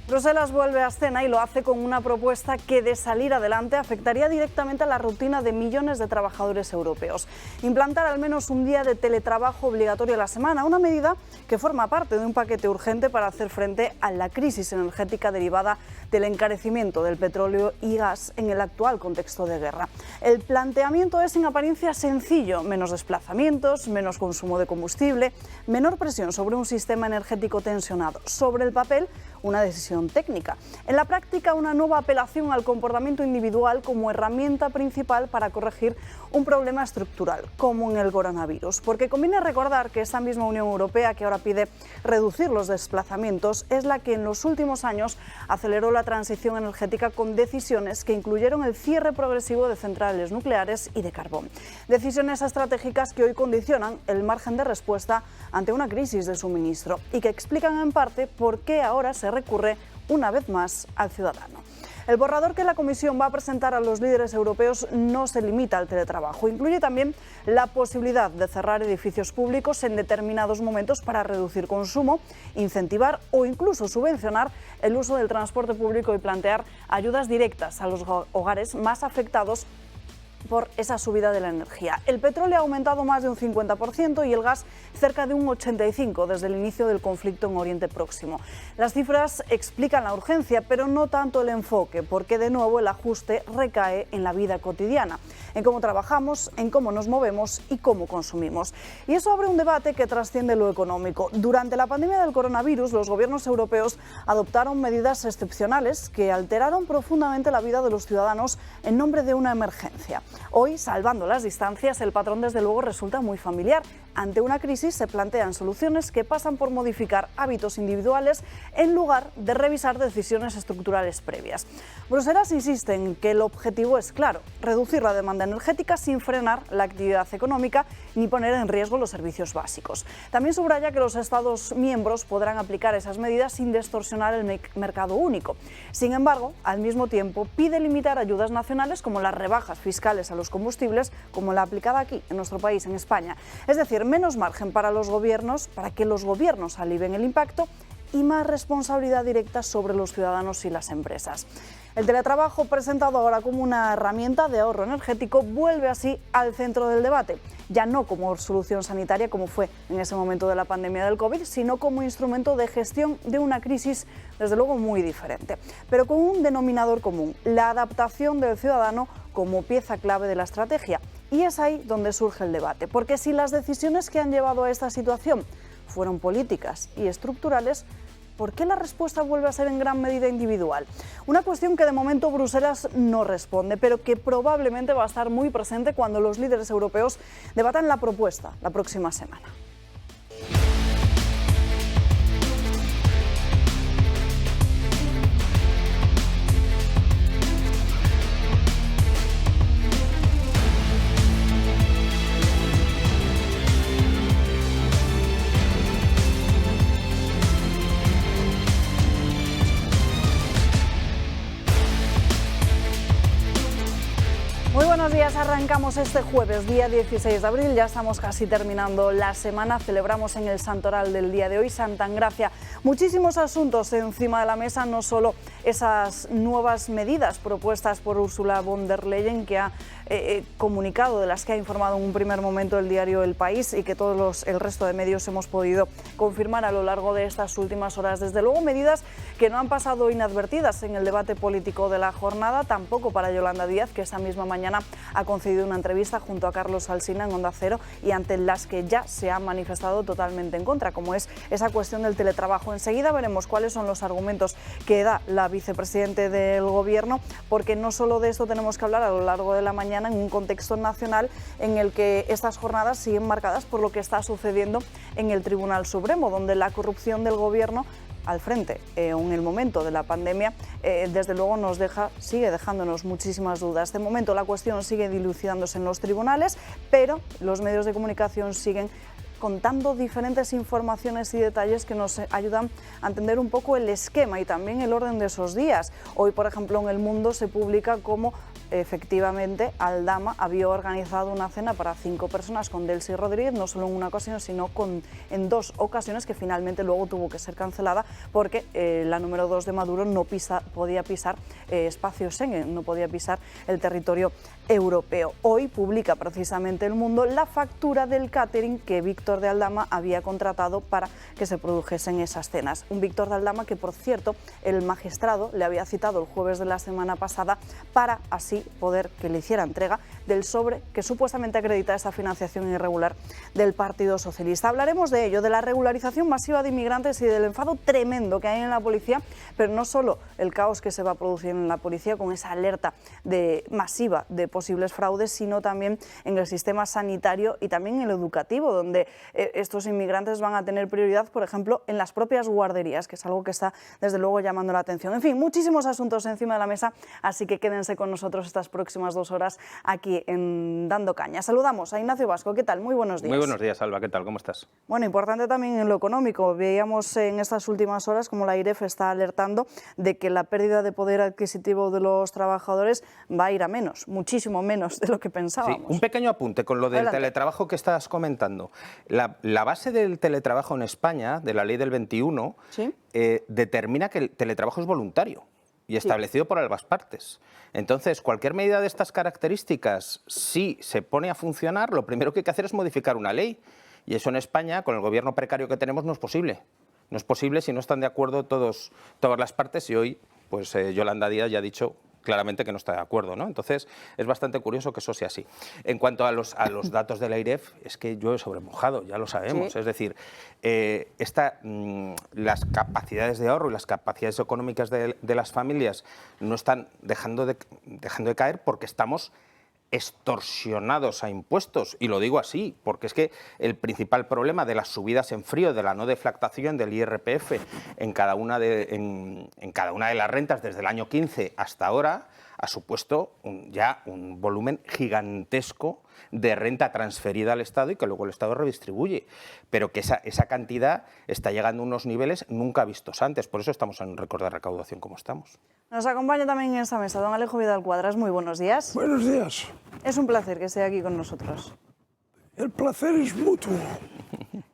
Bruselas vuelve a escena y lo hace con una propuesta que, de salir adelante, afectaría directamente a la rutina de millones de trabajadores europeos. Implantar al menos un día de teletrabajo obligatorio a la semana, una medida que forma parte de un paquete urgente para hacer frente a la crisis energética derivada del encarecimiento del petróleo y gas en el actual contexto de guerra. El planteamiento es en apariencia sencillo: menos desplazamientos, menos consumo de combustible, menor presión sobre un sistema energético tensionado. Sobre el papel, una decisión técnica. En la práctica, una nueva apelación al comportamiento individual como herramienta principal para corregir un problema estructural, como en el coronavirus. Porque conviene recordar que esta misma Unión Europea, que ahora pide reducir los desplazamientos, es la que en los últimos años aceleró la transición energética con decisiones que incluyeron el cierre progresivo de centrales nucleares y de carbón. Decisiones estratégicas que hoy condicionan el margen de respuesta ante una crisis de suministro y que explican en parte por qué ahora se recurre una vez más al ciudadano. El borrador que la Comisión va a presentar a los líderes europeos no se limita al teletrabajo. Incluye también la posibilidad de cerrar edificios públicos en determinados momentos para reducir consumo, incentivar o incluso subvencionar el uso del transporte público y plantear ayudas directas a los hogares más afectados por esa subida de la energía. El petróleo ha aumentado más de un 50% y el gas cerca de un 85% desde el inicio del conflicto en Oriente Próximo. Las cifras explican la urgencia, pero no tanto el enfoque, porque de nuevo el ajuste recae en la vida cotidiana, en cómo trabajamos, en cómo nos movemos y cómo consumimos. Y eso abre un debate que trasciende lo económico. Durante la pandemia del coronavirus, los gobiernos europeos adoptaron medidas excepcionales que alteraron profundamente la vida de los ciudadanos en nombre de una emergencia. Hoy, salvando las distancias, el patrón desde luego resulta muy familiar. Ante una crisis se plantean soluciones que pasan por modificar hábitos individuales en lugar de revisar decisiones estructurales previas. Bruselas insiste en que el objetivo es claro: reducir la demanda energética sin frenar la actividad económica ni poner en riesgo los servicios básicos. También subraya que los Estados miembros podrán aplicar esas medidas sin distorsionar el mercado único. Sin embargo, al mismo tiempo pide limitar ayudas nacionales como las rebajas fiscales a los combustibles, como la aplicada aquí, en nuestro país, en España. Es decir, menos margen para los gobiernos, para que los gobiernos alivien el impacto, y más responsabilidad directa sobre los ciudadanos y las empresas. El teletrabajo, presentado ahora como una herramienta de ahorro energético, vuelve así al centro del debate, ya no como solución sanitaria como fue en ese momento de la pandemia del COVID, sino como instrumento de gestión de una crisis, desde luego muy diferente, pero con un denominador común: la adaptación del ciudadano como pieza clave de la estrategia. Y es ahí donde surge el debate, porque si las decisiones que han llevado a esta situación fueron políticas y estructurales, ¿por qué la respuesta vuelve a ser en gran medida individual? Una cuestión que de momento Bruselas no responde, pero que probablemente va a estar muy presente cuando los líderes europeos debatan la propuesta la próxima semana. Muy buenos días, arrancamos este jueves, día 16 de abril, ya estamos casi terminando la semana, celebramos en el santoral del día de hoy, Santa Engracia. Muchísimos asuntos encima de la mesa, no solo esas nuevas medidas propuestas por Ursula von der Leyen, que ha comunicado, de las que ha informado en un primer momento el diario El País y que el resto de medios hemos podido confirmar a lo largo de estas últimas horas. Desde luego, medidas que no han pasado inadvertidas en el debate político de la jornada, tampoco para Yolanda Díaz, que esta misma mañana ha concedido una entrevista junto a Carlos Alsina en Onda Cero y ante las que ya se ha manifestado totalmente en contra, como es esa cuestión del teletrabajo. Enseguida veremos cuáles son los argumentos que da la vicepresidente del Gobierno, porque no solo de esto tenemos que hablar a lo largo de la mañana en un contexto nacional en el que estas jornadas siguen marcadas por lo que está sucediendo en el Tribunal Supremo, donde la corrupción del Gobierno al frente en el momento de la pandemia, desde luego sigue dejándonos muchísimas dudas. De momento la cuestión sigue dilucidándose en los tribunales, pero los medios de comunicación siguen contando diferentes informaciones y detalles que nos ayudan a entender un poco el esquema y también el orden de esos días. Hoy, por ejemplo, en El Mundo se publica cómo efectivamente Aldama había organizado una cena para 5 personas con Delcy Rodríguez, no solo en una ocasión, sino en 2 ocasiones, que finalmente luego tuvo que ser cancelada porque la número 2 de Maduro no podía pisar espacio Schengen, no podía pisar el territorio europeo. Hoy publica precisamente El Mundo la factura del catering que Víctor de Aldama había contratado para que se produjesen esas cenas. Un Víctor de Aldama que, por cierto, el magistrado le había citado el jueves de la semana pasada para así poder que le hiciera entrega del sobre que supuestamente acredita esa financiación irregular del Partido Socialista. Hablaremos de ello, de la regularización masiva de inmigrantes y del enfado tremendo que hay en la policía, pero no solo el caos que se va a producir en la policía con esa alerta masiva de posibles fraudes, sino también en el sistema sanitario y también en el educativo, donde estos inmigrantes van a tener prioridad, por ejemplo, en las propias guarderías, que es algo que está desde luego llamando la atención. En fin, muchísimos asuntos encima de la mesa, así que quédense con nosotros estas próximas 2 horas aquí en Dando Caña. Saludamos a Ignacio Vasco. ¿Qué tal? Muy buenos días. Muy buenos días, Alba. ¿Qué tal? ¿Cómo estás? Bueno, importante también en lo económico. Veíamos en estas últimas horas como la AIREF está alertando de que la pérdida de poder adquisitivo de los trabajadores va a ir a menos, muchísimo menos de lo que pensábamos. Sí, un pequeño apunte con lo del teletrabajo que estás comentando. La base del teletrabajo en España, de la ley del 21, ¿sí? Determina que el teletrabajo es voluntario y establecido por ambas partes. Entonces, cualquier medida de estas características, si se pone a funcionar, lo primero que hay que hacer es modificar una ley. Y eso en España, con el gobierno precario que tenemos, no es posible. No es posible si no están de acuerdo todas las partes, y hoy pues Yolanda Díaz ya ha dicho claramente que no está de acuerdo, ¿no? Entonces, es bastante curioso que eso sea así. En cuanto a los datos de la AIREF, es que llueve sobre mojado, ya lo sabemos. ¿Sí? Es decir, las capacidades de ahorro y las capacidades económicas de las familias no están dejando de caer porque estamos extorsionados a impuestos, y lo digo así, porque es que el principal problema de las subidas en frío, de la no deflactación del IRPF en cada una de las rentas desde el año 15 hasta ahora, ha supuesto ya un volumen gigantesco de renta transferida al Estado y que luego el Estado redistribuye, pero que esa cantidad está llegando a unos niveles nunca vistos antes. Por eso estamos en un récord de recaudación como estamos. Nos acompaña también en esta mesa don Alejo Vidal Cuadras. Muy buenos días. Buenos días. Es un placer que esté aquí con nosotros. El placer es mutuo.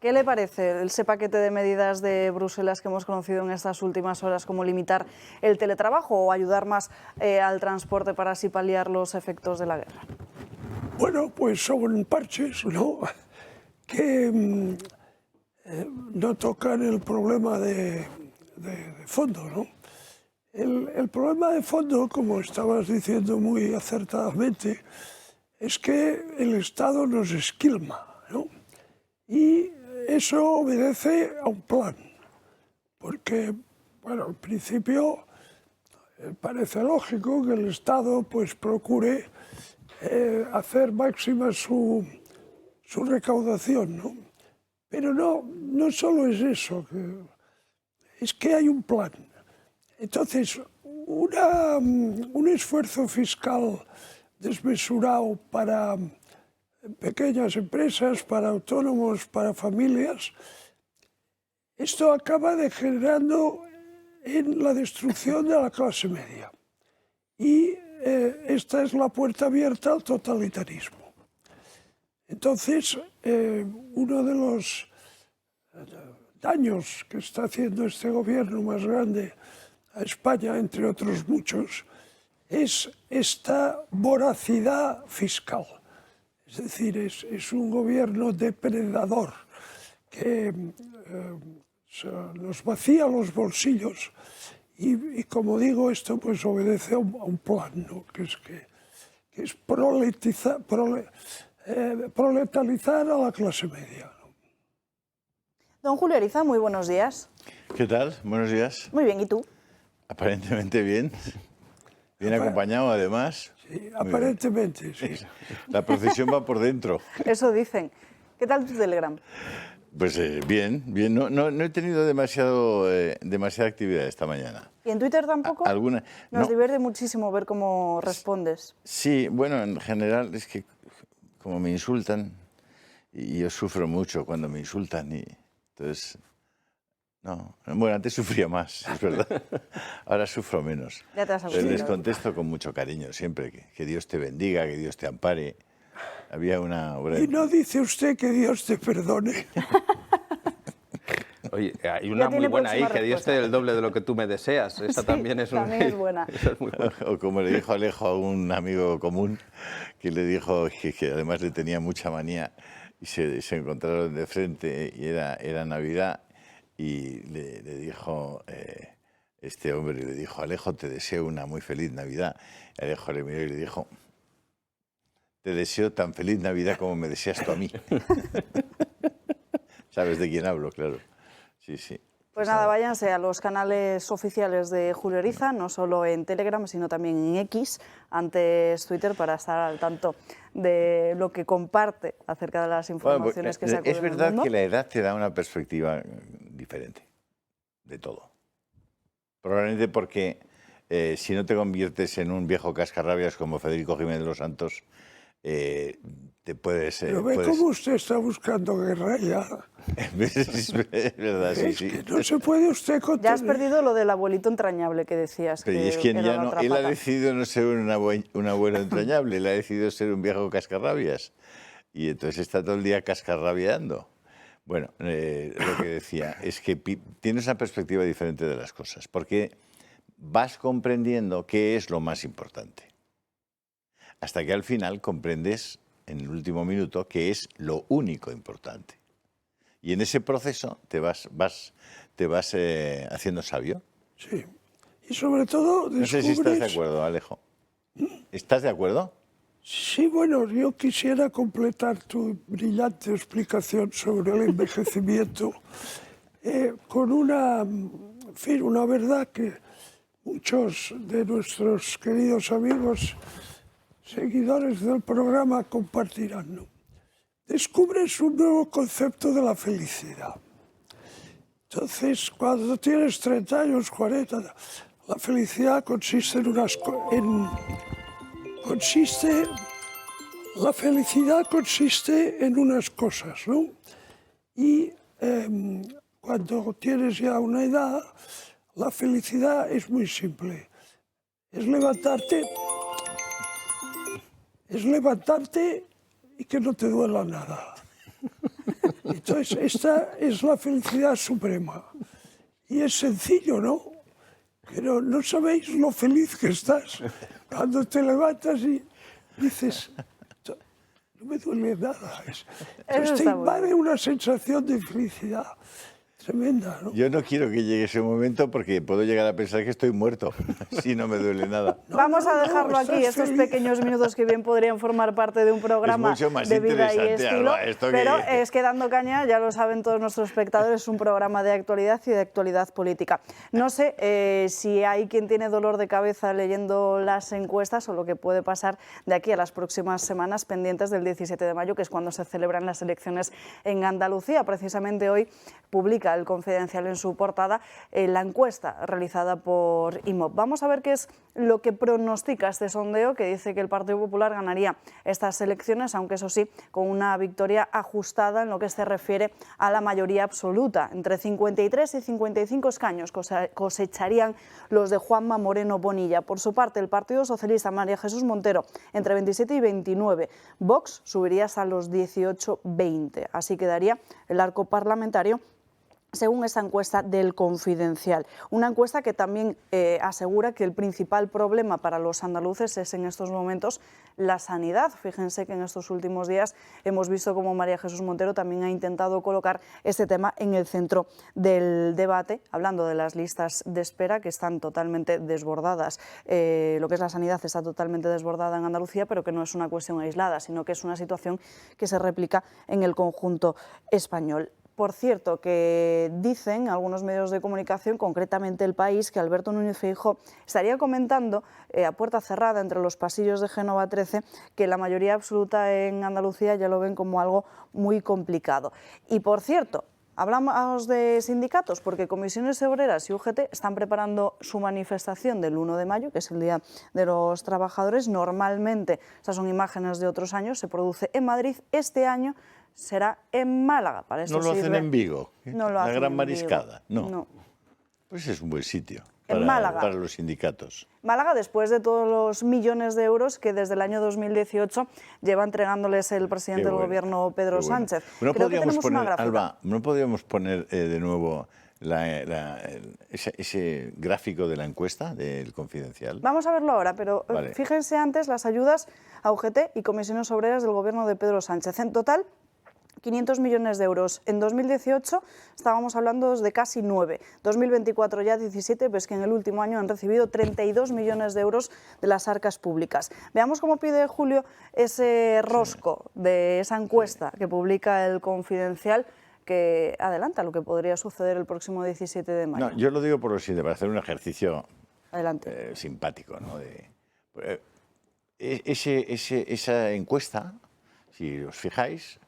¿Qué le parece ese paquete de medidas de Bruselas que hemos conocido en estas últimas horas, como limitar el teletrabajo o ayudar más al transporte para así paliar los efectos de la guerra? Bueno, pues son parches, ¿no?, que no tocan el problema de fondo, ¿no? El problema de fondo, como estabas diciendo muy acertadamente, es que el Estado nos esquilma, ¿no? Y eso obedece a un plan, porque, bueno, al principio parece lógico que el Estado pues procure hacer máxima su recaudación, ¿no? Pero no solo es eso, es que hay un plan. Entonces, un esfuerzo fiscal desmesurado para pequeñas empresas, para autónomos, para familias, esto acaba degenerando en la destrucción de la clase media. Y esta es la puerta abierta al totalitarismo. Entonces, uno de los daños que está haciendo este gobierno más grande a España, entre otros muchos, es esta voracidad fiscal. Es decir, es un gobierno depredador que nos vacía los bolsillos y como digo, esto pues obedece a un plan, ¿no?, que es proletarizar a la clase media, ¿no? Don Julio Ariza, muy buenos días. ¿Qué tal? Buenos días. Muy bien, ¿y tú? Aparentemente bien. Bien acompañado, además. Sí, aparentemente, sí. La procesión va por dentro. Eso dicen. ¿Qué tal tu Telegram? Pues bien. No he tenido demasiada actividad esta mañana. ¿Y en Twitter tampoco? ¿Alguna? Nos divierte muchísimo ver cómo respondes. Sí, bueno, en general es que como me insultan, y yo sufro mucho cuando me insultan. Y entonces, no. Bueno, antes sufría más, es verdad. Ahora sufro menos. Ya te has Pero les acostumbrado. contesto con mucho cariño siempre, que Dios te bendiga, que Dios te ampare. Había una obra... Y no dice usted que Dios te perdone. Oye, hay una muy tiene buena ahí, próxima que Dios te dé el doble de lo que tú me deseas. Esa Sí, también es también es buena. esa es muy buena. O como le dijo Alejo a un amigo común, que le dijo que además le tenía mucha manía, y se encontraron de frente y era Navidad, y le dijo este hombre, le dijo: Alejo, te deseo una muy feliz Navidad. Y Alejo le miró y le dijo: te deseo tan feliz Navidad como me deseas tú a mí. ¿Sabes de quién hablo? Claro. Sí, sí. Pues nada, váyanse a los canales oficiales de Julio Eriza, no solo en Telegram, sino también en X, antes Twitter, para estar al tanto de lo que comparte acerca de las informaciones que se acuden es en el verdad mundo. que la edad te da una perspectiva diferente de todo. Probablemente porque si no te conviertes en un viejo cascarrabias como Federico Jiménez de los Santos, te puedes... Pero ve cómo usted está buscando guerra ya. Es verdad, sí, Es sí. que no se puede usted contener. Ya has perdido lo del abuelito entrañable que decías. Pero que es que era ya la no, otra él ha pata. decidido no ser un abuelo entrañable, él ha decidido ser un viejo cascarrabias. Y entonces está todo el día cascarrabiando. Bueno, lo que decía es que tienes una perspectiva diferente de las cosas, porque vas comprendiendo qué es lo más importante. Hasta que al final comprendes, en el último minuto, qué es lo único importante. Y en ese proceso te vas haciendo sabio. Sí. Y sobre todo No sé si estás de descubres... acuerdo, Alejo. ¿Estás de acuerdo? Sí, bueno, yo quisiera completar tu brillante explicación sobre el envejecimiento con en fin, una verdad que muchos de nuestros queridos amigos, seguidores del programa, compartirán, ¿no? Descubres un nuevo concepto de la felicidad. Entonces, cuando tienes 30 años, 40, la felicidad consiste la felicidad consiste en unas cosas, ¿no? Y cuando tienes ya una edad, la felicidad es muy simple. Es levantarte y que no te duela nada. Entonces, esta es la felicidad suprema. Y es sencillo, ¿no? Pero no sabéis lo feliz que estás cuando te levantas y dices, no me duele nada. Entonces te invade una sensación de felicidad tremenda, ¿no? Yo no quiero que llegue ese momento porque puedo llegar a pensar que estoy muerto si no me duele nada. Vamos a dejarlo estás aquí, estos feliz. pequeños minutos que bien podrían formar parte de un programa mucho más de vida y interesante, estilo. Alba, esto que- Pero es que Dando Caña, ya lo saben todos nuestros espectadores, es un programa de actualidad y de actualidad política. No sé si hay quien tiene dolor de cabeza leyendo las encuestas o lo que puede pasar de aquí a las próximas semanas pendientes del 17 de mayo, que es cuando se celebran las elecciones en Andalucía. Precisamente hoy publica El Confidencial en su portada la encuesta realizada por IMOB. Vamos a ver qué es lo que pronostica este sondeo, que dice que el Partido Popular ganaría estas elecciones, aunque eso sí, con una victoria ajustada en lo que se refiere a la mayoría absoluta. Entre 53 y 55 escaños cosecharían los de Juanma Moreno Bonilla. Por su parte, el Partido Socialista, María Jesús Montero, entre 27 y 29. Vox subiría hasta los 18-20. Así quedaría el arco parlamentario, según esta encuesta del Confidencial. Una encuesta que también asegura que el principal problema para los andaluces es en estos momentos la sanidad. Fíjense que en estos últimos días hemos visto cómo María Jesús Montero también ha intentado colocar este tema en el centro del debate, hablando de las listas de espera que están totalmente desbordadas. Lo que es la sanidad está totalmente desbordada en Andalucía, pero que no es una cuestión aislada, sino que es una situación que se replica en el conjunto español. Por cierto, que dicen algunos medios de comunicación, concretamente El País, que Alberto Núñez Feijóo estaría comentando a puerta cerrada entre los pasillos de Génova 13 que la mayoría absoluta en Andalucía ya lo ven como algo muy complicado. Y por cierto, hablamos de sindicatos porque Comisiones Obreras y UGT están preparando su manifestación del 1 de mayo, que es el Día de los Trabajadores. Normalmente, estas son imágenes de otros años, se produce en Madrid. Este año será en Málaga. Para eso No lo hacen sirve. en Vigo, No lo la hacen Gran en Mariscada. Vigo. No. Pues es un buen sitio En Málaga. para los sindicatos. Málaga, después de todos los millones de euros que desde el año 2018 lleva entregándoles el presidente del gobierno, Pedro qué bueno. Sánchez. No Creo que podríamos tenemos una poner, gráfica. Alba, ¿no podríamos poner de nuevo ese gráfico de la encuesta del Confidencial? Vamos a verlo ahora, pero Vale. fíjense antes las ayudas a UGT y comisiones obreras del gobierno de Pedro Sánchez. En total, 500 millones de euros. En 2018 estábamos hablando de casi 9. 2024 ya 17, pues que en el último año han recibido 32 millones de euros de las arcas públicas. Veamos cómo pide Julio ese rosco de esa encuesta que publica el Confidencial, que adelanta lo que podría suceder el próximo 17 de mayo. No, yo lo digo por lo siguiente, para hacer un ejercicio Adelante. simpático, ¿no? Esa encuesta, si os fijáis,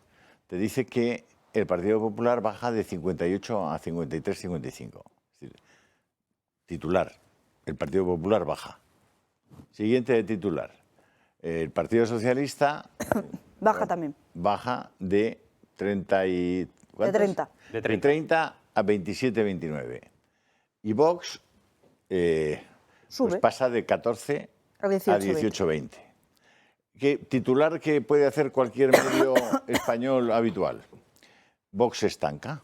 te dice que el Partido Popular baja de 58 a 53, 55. Es decir, titular, el Partido Popular baja. Siguiente de titular, el Partido Socialista Baja también. baja de 30 y... De 30. De 30 a 27, 29. Y Vox Sube. pues pasa de 14 A 18, 18, 20. ¿Qué titular que puede hacer cualquier medio español habitual? Vox se estanca,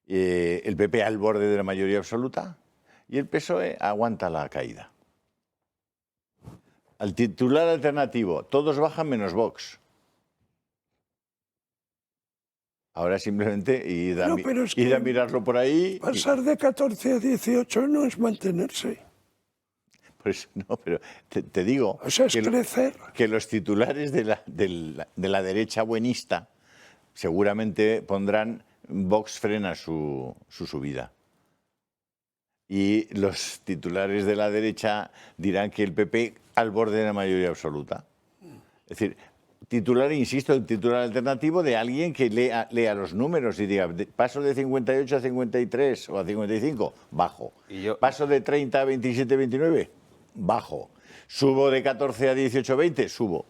el PP al borde de la mayoría absoluta y el PSOE aguanta la caída. Al titular alternativo, todos bajan menos Vox. Ahora simplemente id a, No, mi- pero es id que a mirarlo por ahí. Pasar de 14 a 18 no es mantenerse. Pues no, pero te digo O sea, es que, crecer. que los titulares de la derecha buenista seguramente pondrán Vox frena su subida. Y los titulares de la derecha dirán que el PP al borde de la mayoría absoluta. Es decir, titular, insisto, el titular alternativo de alguien que lea los números y diga, paso de 58 a 53 o a 55, bajo. Paso de 30 a 27, 29, bajo. Subo de 14 a 18, 20, subo.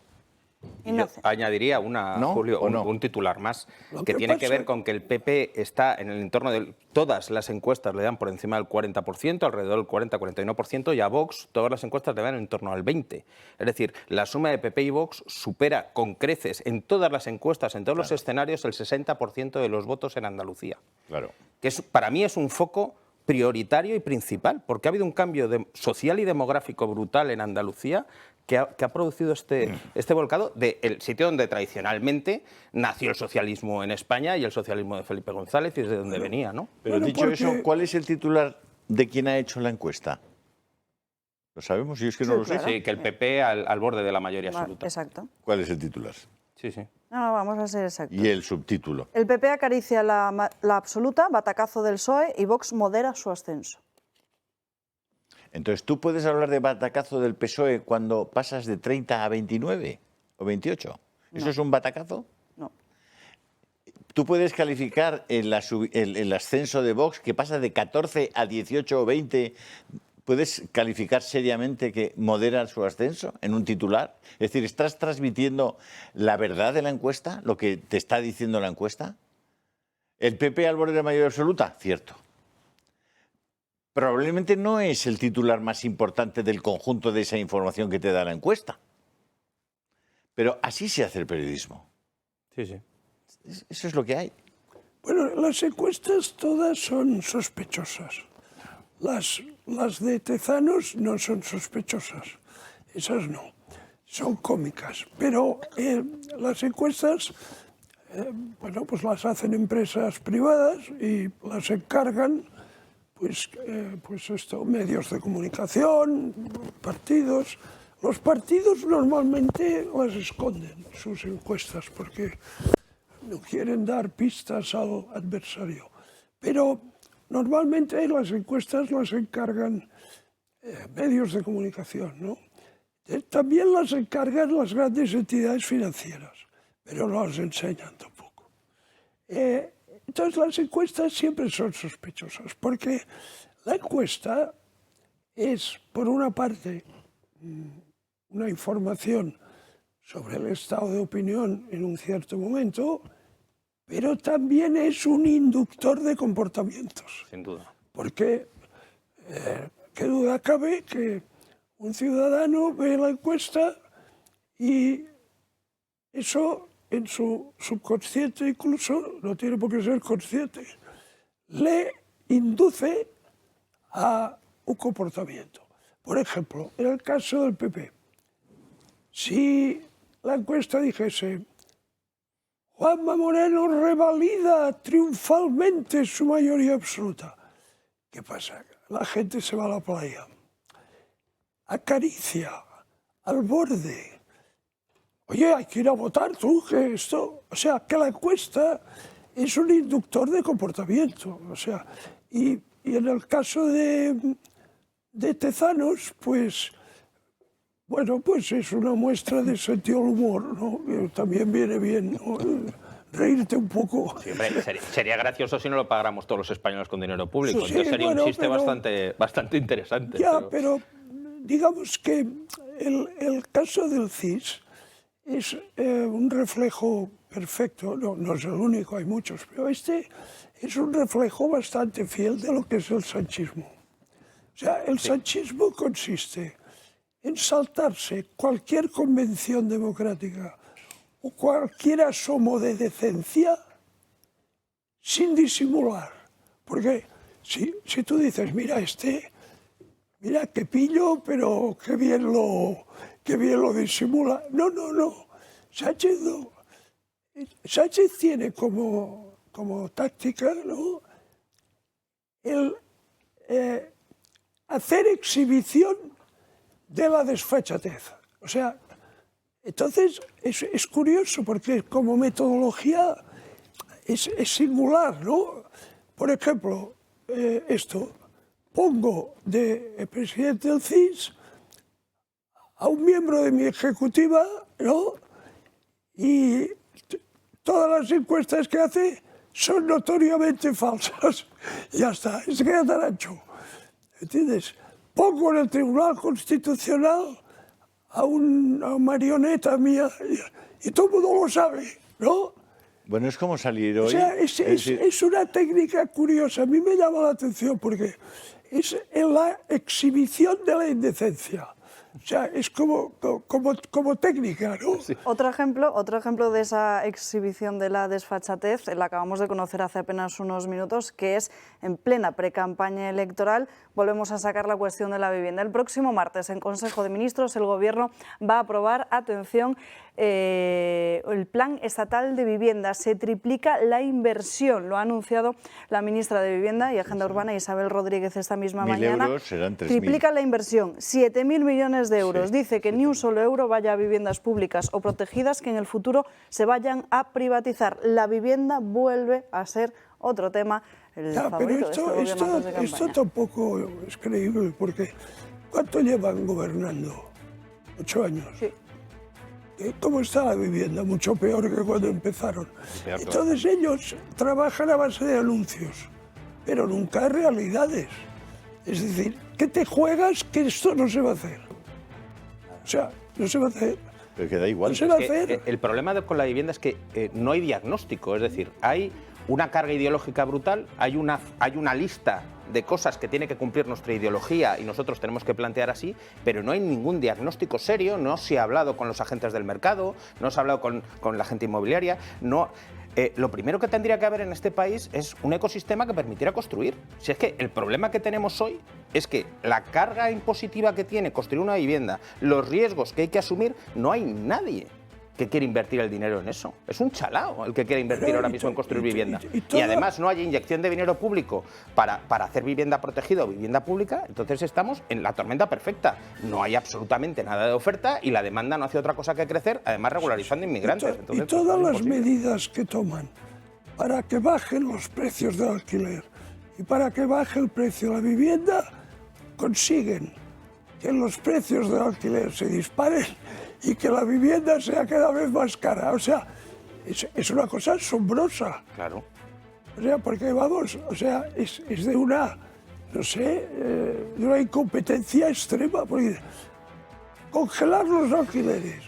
Y yo añadiría ¿No? Julio, ¿O no? un titular más, Lo que que tiene que pasa- ver con que el PP está en el entorno de... Todas las encuestas le dan por encima del 40%, alrededor del 40-41%, y a Vox todas las encuestas le dan en torno al 20%. Es decir, la suma de PP y Vox supera con creces en todas las encuestas, en todos los escenarios, el 60% de los votos en Andalucía. Claro. Que para mí es un foco prioritario y principal, porque ha habido un cambio social y demográfico brutal en Andalucía que ha producido este volcado del sitio donde tradicionalmente nació el socialismo en España y el socialismo de Felipe González y desde donde venía, ¿no? Pero Bueno, dicho eso, porque- ¿cuál es el titular de quien ha hecho la encuesta? ¿Lo sabemos? Yo es que no Sí, lo sé. claro. Sí, que el PP al borde de la mayoría absoluta. Exacto. ¿Cuál es el titular? Sí, sí. No, vamos a ser exactos. Y el subtítulo. El PP acaricia la absoluta, batacazo del PSOE y Vox modera su ascenso. Entonces, ¿tú puedes hablar de batacazo del PSOE cuando pasas de 30 a 29 o 28? ¿Eso es un batacazo? No. ¿Tú puedes calificar el ascenso de Vox que pasa de 14 a 18 o 20? ¿Puedes calificar seriamente que modera su ascenso en un titular? Es decir, ¿estás transmitiendo la verdad de la encuesta, lo que te está diciendo la encuesta? ¿El PP al borde de la mayoría absoluta? Cierto. Probablemente no es el titular más importante del conjunto de esa información que te da la encuesta. Pero así se hace el periodismo. Sí, sí. Eso es lo que hay. Bueno, las encuestas todas son sospechosas. Las de Tezanos no son sospechosas. Esas no. Son cómicas. Pero las encuestas, bueno, pues las hacen empresas privadas y las encargan medios de comunicación, partidos. Los partidos normalmente las esconden, sus encuestas, porque no quieren dar pistas al adversario. Pero normalmente las encuestas las encargan medios de comunicación, ¿no? También las encargan las grandes entidades financieras, pero no las enseñan tampoco. Entonces las encuestas siempre son sospechosas, porque la encuesta es, por una parte, una información sobre el estado de opinión en un cierto momento pero también es un inductor de comportamientos. Sin duda. Porque qué duda cabe que un ciudadano ve la encuesta y eso en su subconsciente incluso, no tiene por qué ser consciente, le induce a un comportamiento. Por ejemplo, en el caso del PP, si la encuesta dijese Juanma Moreno revalida triunfalmente su mayoría absoluta, ¿qué pasa? La gente se va a la playa, acaricia, al borde. Oye, hay que ir a votar tú, que esto... O sea, que la encuesta es un inductor de comportamiento. O sea, y en el caso de Tezanos, pues... Bueno, pues es una muestra de sentido del humor, ¿no? Que también viene bien, ¿no? Reírte un poco. Sí, hombre, sería gracioso si no lo pagáramos todos los españoles con dinero público. Sí, Entonces sería bueno, un chiste pero, bastante interesante. Ya, pero digamos que el caso del CIS es un reflejo perfecto, no es el único, hay muchos, pero este es un reflejo bastante fiel de lo que es el sanchismo. O sea, el sanchismo consiste en saltarse cualquier convención democrática o cualquier asomo de decencia sin disimular. Porque si tú dices, mira mira qué pillo, pero qué bien lo disimula. No. Sánchez tiene como táctica, ¿no?, el hacer exhibición de la desfachatez. O sea, entonces es curioso porque como metodología es singular, ¿no? Por ejemplo, pongo de presidente del CIS a un miembro de mi ejecutiva, ¿no? Y todas las encuestas que hace son notoriamente falsas. Y ya está, se queda tan ancho. ¿Entiendes? Pongo en el Tribunal Constitucional a una marioneta mía y todo el mundo lo sabe, ¿no? Bueno, es como salir hoy... O sea, es una técnica curiosa. A mí me llama la atención porque es en la exhibición de la indecencia. O sea, es como técnica, ¿no? Sí. Otro ejemplo de esa exhibición de la desfachatez, la acabamos de conocer hace apenas unos minutos, que es en plena precampaña electoral. Volvemos a sacar la cuestión de la vivienda. El próximo martes, en Consejo de Ministros, el Gobierno va a aprobar, atención, el Plan Estatal de Vivienda. Se triplica la inversión, lo ha anunciado la ministra de Vivienda y Agenda Urbana, Isabel Rodríguez, esta misma 1.000 mañana. euros serán 3.000. Triplica la inversión, 7.000 millones de euros. Sí. Dice que ni un solo euro vaya a viviendas públicas o protegidas que en el futuro se vayan a privatizar. La vivienda vuelve a ser otro tema, el favorito de este gobierno antes de campaña. Esto tampoco es creíble, porque ¿cuánto llevan gobernando? 8 años. Sí. ¿Cómo está la vivienda? Mucho peor que cuando empezaron. Peor. Entonces ellos trabajan a base de anuncios, pero nunca realidades. Es decir, ¿qué te juegas que esto no se va a hacer? O sea, no se va a hacer. Pero que da igual. No se va a hacer. El problema con la vivienda es que no hay diagnóstico, es decir, hay una carga ideológica brutal, hay una lista de cosas que tiene que cumplir nuestra ideología y nosotros tenemos que plantear así, pero no hay ningún diagnóstico serio, no se ha hablado con los agentes del mercado, no se ha hablado con la gente inmobiliaria, no... lo primero que tendría que haber en este país es un ecosistema que permitiera construir. Si es que el problema que tenemos hoy es que la carga impositiva que tiene construir una vivienda, los riesgos que hay que asumir, no hay nadie que quiere invertir el dinero en eso. Es un chalao el que quiere invertir ahora mismo en construir vivienda. Y además no hay inyección de dinero público para hacer vivienda protegida o vivienda pública, entonces estamos en la tormenta perfecta. No hay absolutamente nada de oferta y la demanda no hace otra cosa que crecer, además regularizando inmigrantes. Entonces, y todas es las imposible. medidas que toman para que bajen los precios del alquiler y para que baje el precio de la vivienda, consiguen que los precios del alquiler se disparen y que la vivienda sea cada vez más cara. O sea, es una cosa asombrosa. Claro. O sea, porque vamos, o sea, es de una, no sé, de una incompetencia extrema. Porque congelar los alquileres,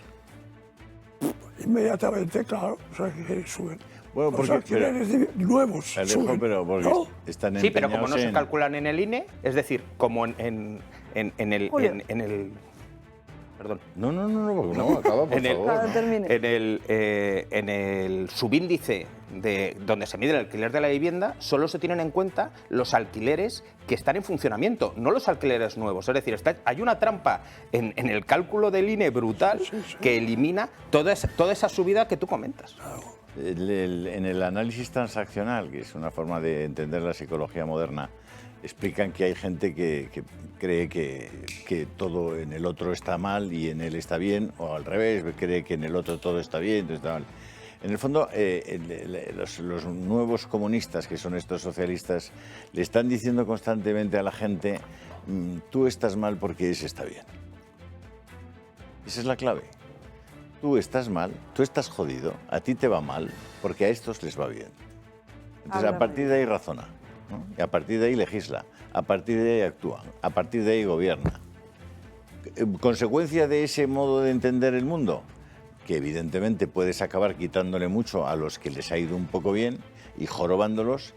inmediatamente, claro, o sea, que suben. Bueno, los porque, alquileres nuevos Alejo, suben, pero porque ¿no? están Sí, pero como no se empeñados calculan en el INE, es decir, como en el... Julio. Perdón. No, acaba, por En el, favor. Claro, termine. en el subíndice de donde se mide el alquiler de la vivienda, solo se tienen en cuenta los alquileres que están en funcionamiento, no los alquileres nuevos. Es decir, hay una trampa en el cálculo del INE brutal que elimina toda esa subida que tú comentas. En el análisis transaccional, que es una forma de entender la psicología moderna, explican que hay gente que cree que todo en el otro está mal y en él está bien, o al revés, cree que en el otro todo está bien, entonces está mal. En el fondo, los nuevos comunistas, que son estos socialistas, le están diciendo constantemente a la gente, tú estás mal porque ese está bien. Esa es la clave. Tú estás mal, tú estás jodido, a ti te va mal, porque a estos les va bien. Entonces, a partir de ahí razona, ¿no? Y a partir de ahí legisla, a partir de ahí actúa, a partir de ahí gobierna. ¿Consecuencia de ese modo de entender el mundo? Que evidentemente puedes acabar quitándole mucho a los que les ha ido un poco bien y jorobándolos,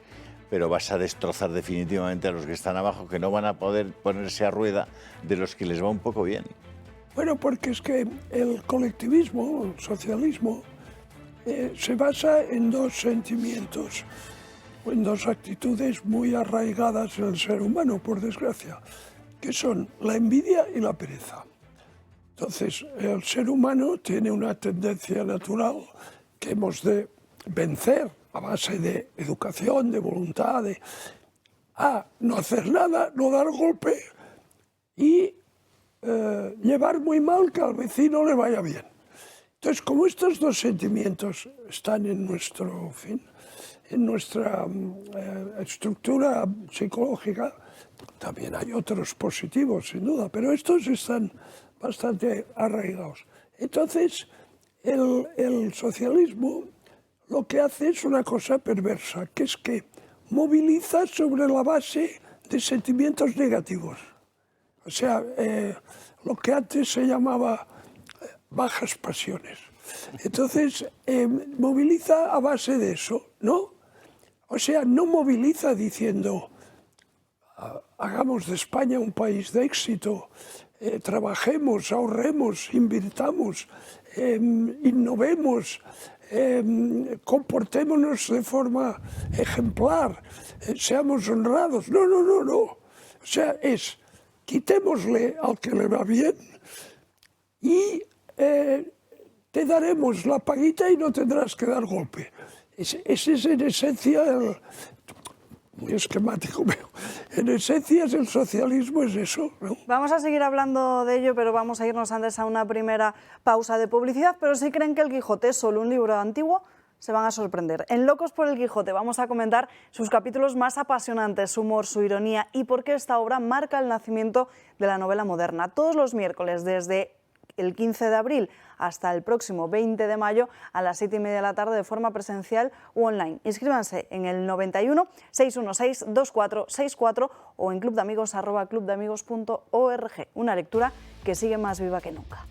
pero vas a destrozar definitivamente a los que están abajo, que no van a poder ponerse a rueda de los que les va un poco bien. Bueno, porque es que el colectivismo, el socialismo, se basa en dos sentimientos, o en dos actitudes muy arraigadas en el ser humano, por desgracia, que son la envidia y la pereza. Entonces, el ser humano tiene una tendencia natural que hemos de vencer a base de educación, de voluntad, a no hacer nada, no dar golpe y llevar muy mal que al vecino le vaya bien. Entonces, como estos dos sentimientos están en nuestra estructura psicológica, también hay otros positivos, sin duda, pero estos están bastante arraigados. Entonces, el socialismo lo que hace es una cosa perversa, que es que moviliza sobre la base de sentimientos negativos. O sea, lo que antes se llamaba bajas pasiones. Entonces, moviliza a base de eso, ¿no? O sea, no moviliza diciendo, hagamos de España un país de éxito, trabajemos, ahorremos, invirtamos, innovemos, comportémonos de forma ejemplar, seamos honrados. No. O sea, quitémosle al que le va bien y te daremos la paguita y no tendrás que dar golpe. Ese es en esencia, muy esquemático, pero en esencia el socialismo es eso, ¿no? Vamos a seguir hablando de ello, pero vamos a irnos antes a una primera pausa de publicidad. Pero si creen que El Quijote es solo un libro antiguo, se van a sorprender. En Locos por el Quijote vamos a comentar sus capítulos más apasionantes, su humor, su ironía y por qué esta obra marca el nacimiento de la novela moderna. Todos los miércoles, desde el 15 de abril hasta el próximo 20 de mayo a las 7:30 de la tarde de forma presencial u online. Inscríbanse en el 91 616 2464 o en clubdeamigos@clubdeamigos.org. Una lectura que sigue más viva que nunca.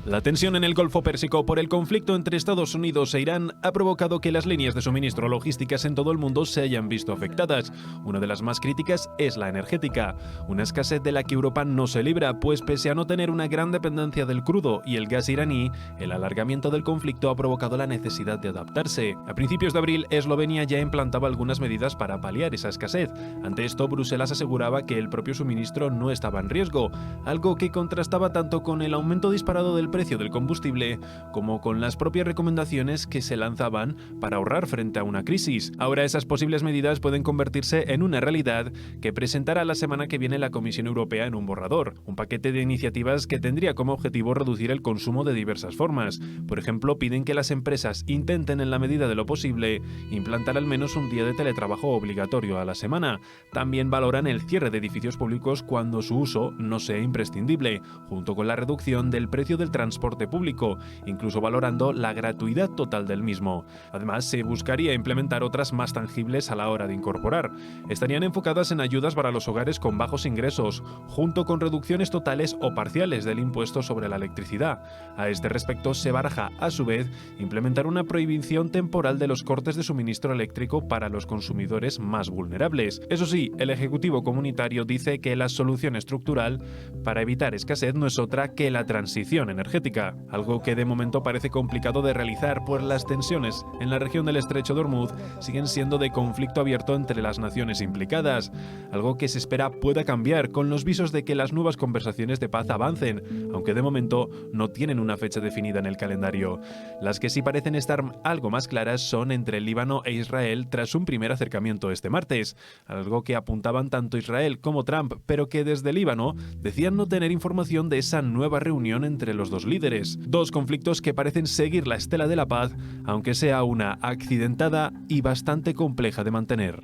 La tensión en el Golfo Pérsico por el conflicto entre Estados Unidos e Irán ha provocado que las líneas de suministro logísticas en todo el mundo se hayan visto afectadas. Una de las más críticas es la energética, una escasez de la que Europa no se libra, pues pese a no tener una gran dependencia del crudo y el gas iraní, el alargamiento del conflicto ha provocado la necesidad de adaptarse. A principios de abril, Eslovenia ya implantaba algunas medidas para paliar esa escasez. Ante esto, Bruselas aseguraba que el propio suministro no estaba en riesgo, algo que contrastaba tanto con el aumento disparado del precio del combustible como con las propias recomendaciones que se lanzaban para ahorrar frente a una crisis. Ahora esas posibles medidas pueden convertirse en una realidad que presentará la semana que viene la Comisión Europea en un borrador, un paquete de iniciativas que tendría como objetivo reducir el consumo de diversas formas. Por ejemplo, piden que las empresas intenten en la medida de lo posible implantar al menos un día de teletrabajo obligatorio a la semana. También valoran el cierre de edificios públicos cuando su uso no sea imprescindible, junto con la reducción del precio del transporte transporte público, incluso valorando la gratuidad total del mismo. Además, se buscaría implementar otras más tangibles a la hora de incorporar. Estarían enfocadas en ayudas para los hogares con bajos ingresos, junto con reducciones totales o parciales del impuesto sobre la electricidad. A este respecto, se baraja, a su vez, implementar una prohibición temporal de los cortes de suministro eléctrico para los consumidores más vulnerables. Eso sí, el Ejecutivo comunitario dice que la solución estructural para evitar escasez no es otra que la transición energética, algo que de momento parece complicado de realizar, pues las tensiones en la región del Estrecho de Hormuz siguen siendo de conflicto abierto entre las naciones implicadas, algo que se espera pueda cambiar con los visos de que las nuevas conversaciones de paz avancen, aunque de momento no tienen una fecha definida en el calendario. Las que sí parecen estar algo más claras son entre el Líbano e Israel tras un primer acercamiento este martes, algo que apuntaban tanto Israel como Trump, pero que desde Líbano decían no tener información de esa nueva reunión entre los dos líderes. Dos conflictos que parecen seguir la estela de la paz, aunque sea una accidentada y bastante compleja de mantener.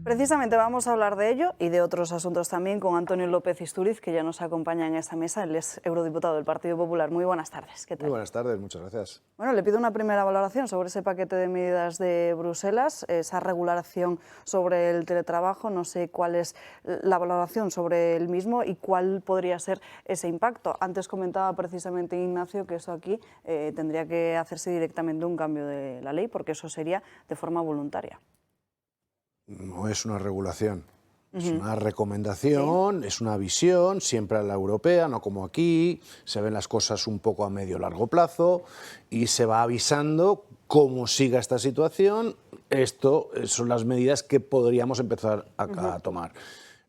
Precisamente vamos a hablar de ello y de otros asuntos también con Antonio López Istúriz, que ya nos acompaña en esta mesa. Él es eurodiputado del Partido Popular. Muy buenas tardes. ¿Qué tal? Muy buenas tardes, muchas gracias. Bueno, le pido una primera valoración sobre ese paquete de medidas de Bruselas, esa regulación sobre el teletrabajo. No sé cuál es la valoración sobre el mismo y cuál podría ser ese impacto. Antes comentaba precisamente Ignacio que eso aquí tendría que hacerse directamente un cambio de la ley, porque eso sería de forma voluntaria. No es una regulación, es una recomendación, es una visión, siempre a la europea, no como aquí, se ven las cosas un poco a medio largo plazo y se va avisando cómo siga esta situación. Esto son las medidas que podríamos empezar a tomar.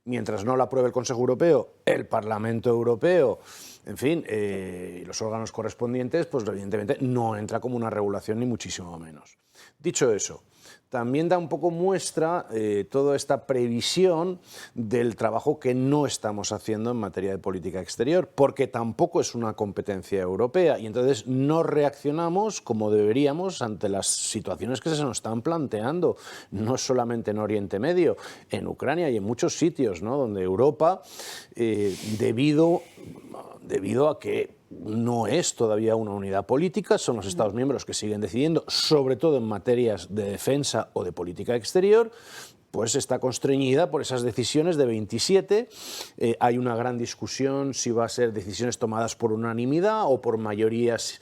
Mientras no la apruebe el Consejo Europeo, el Parlamento Europeo, en fin, los órganos correspondientes, pues evidentemente no entra como una regulación ni muchísimo menos. Dicho eso, también da un poco muestra toda esta previsión del trabajo que no estamos haciendo en materia de política exterior, porque tampoco es una competencia europea y entonces no reaccionamos como deberíamos ante las situaciones que se nos están planteando, no solamente en Oriente Medio, en Ucrania y en muchos sitios, ¿no?, donde Europa, debido a que no es todavía una unidad política, son los Estados miembros que siguen decidiendo, sobre todo en materias de defensa o de política exterior, pues está constreñida por esas decisiones de 27. Hay una gran discusión si va a ser decisiones tomadas por unanimidad o por mayorías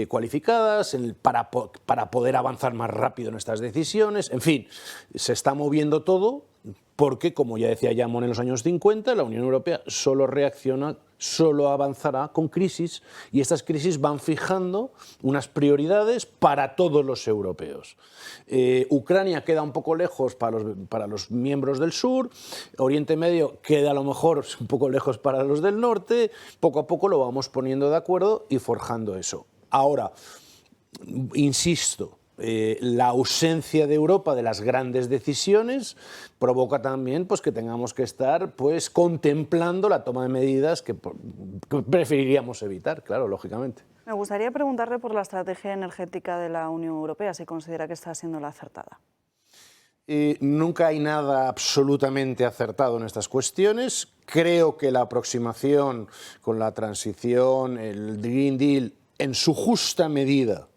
cualificadas para poder avanzar más rápido en estas decisiones. En fin, se está moviendo todo porque, como ya decía Jamón en los años 50, la Unión Europea solo reacciona, solo avanzará con crisis, y estas crisis van fijando unas prioridades para todos los europeos. Ucrania queda un poco lejos para los miembros del sur, Oriente Medio queda a lo mejor un poco lejos para los del norte, poco a poco lo vamos poniendo de acuerdo y forjando eso. Ahora, insisto, la ausencia de Europa de las grandes decisiones provoca también pues, que tengamos que estar pues, contemplando la toma de medidas que preferiríamos evitar, claro, lógicamente. Me gustaría preguntarle por la estrategia energética de la Unión Europea, si considera que está siendo la acertada. Nunca hay nada absolutamente acertado en estas cuestiones. Creo que la aproximación con la transición, el Green Deal, en su justa medida,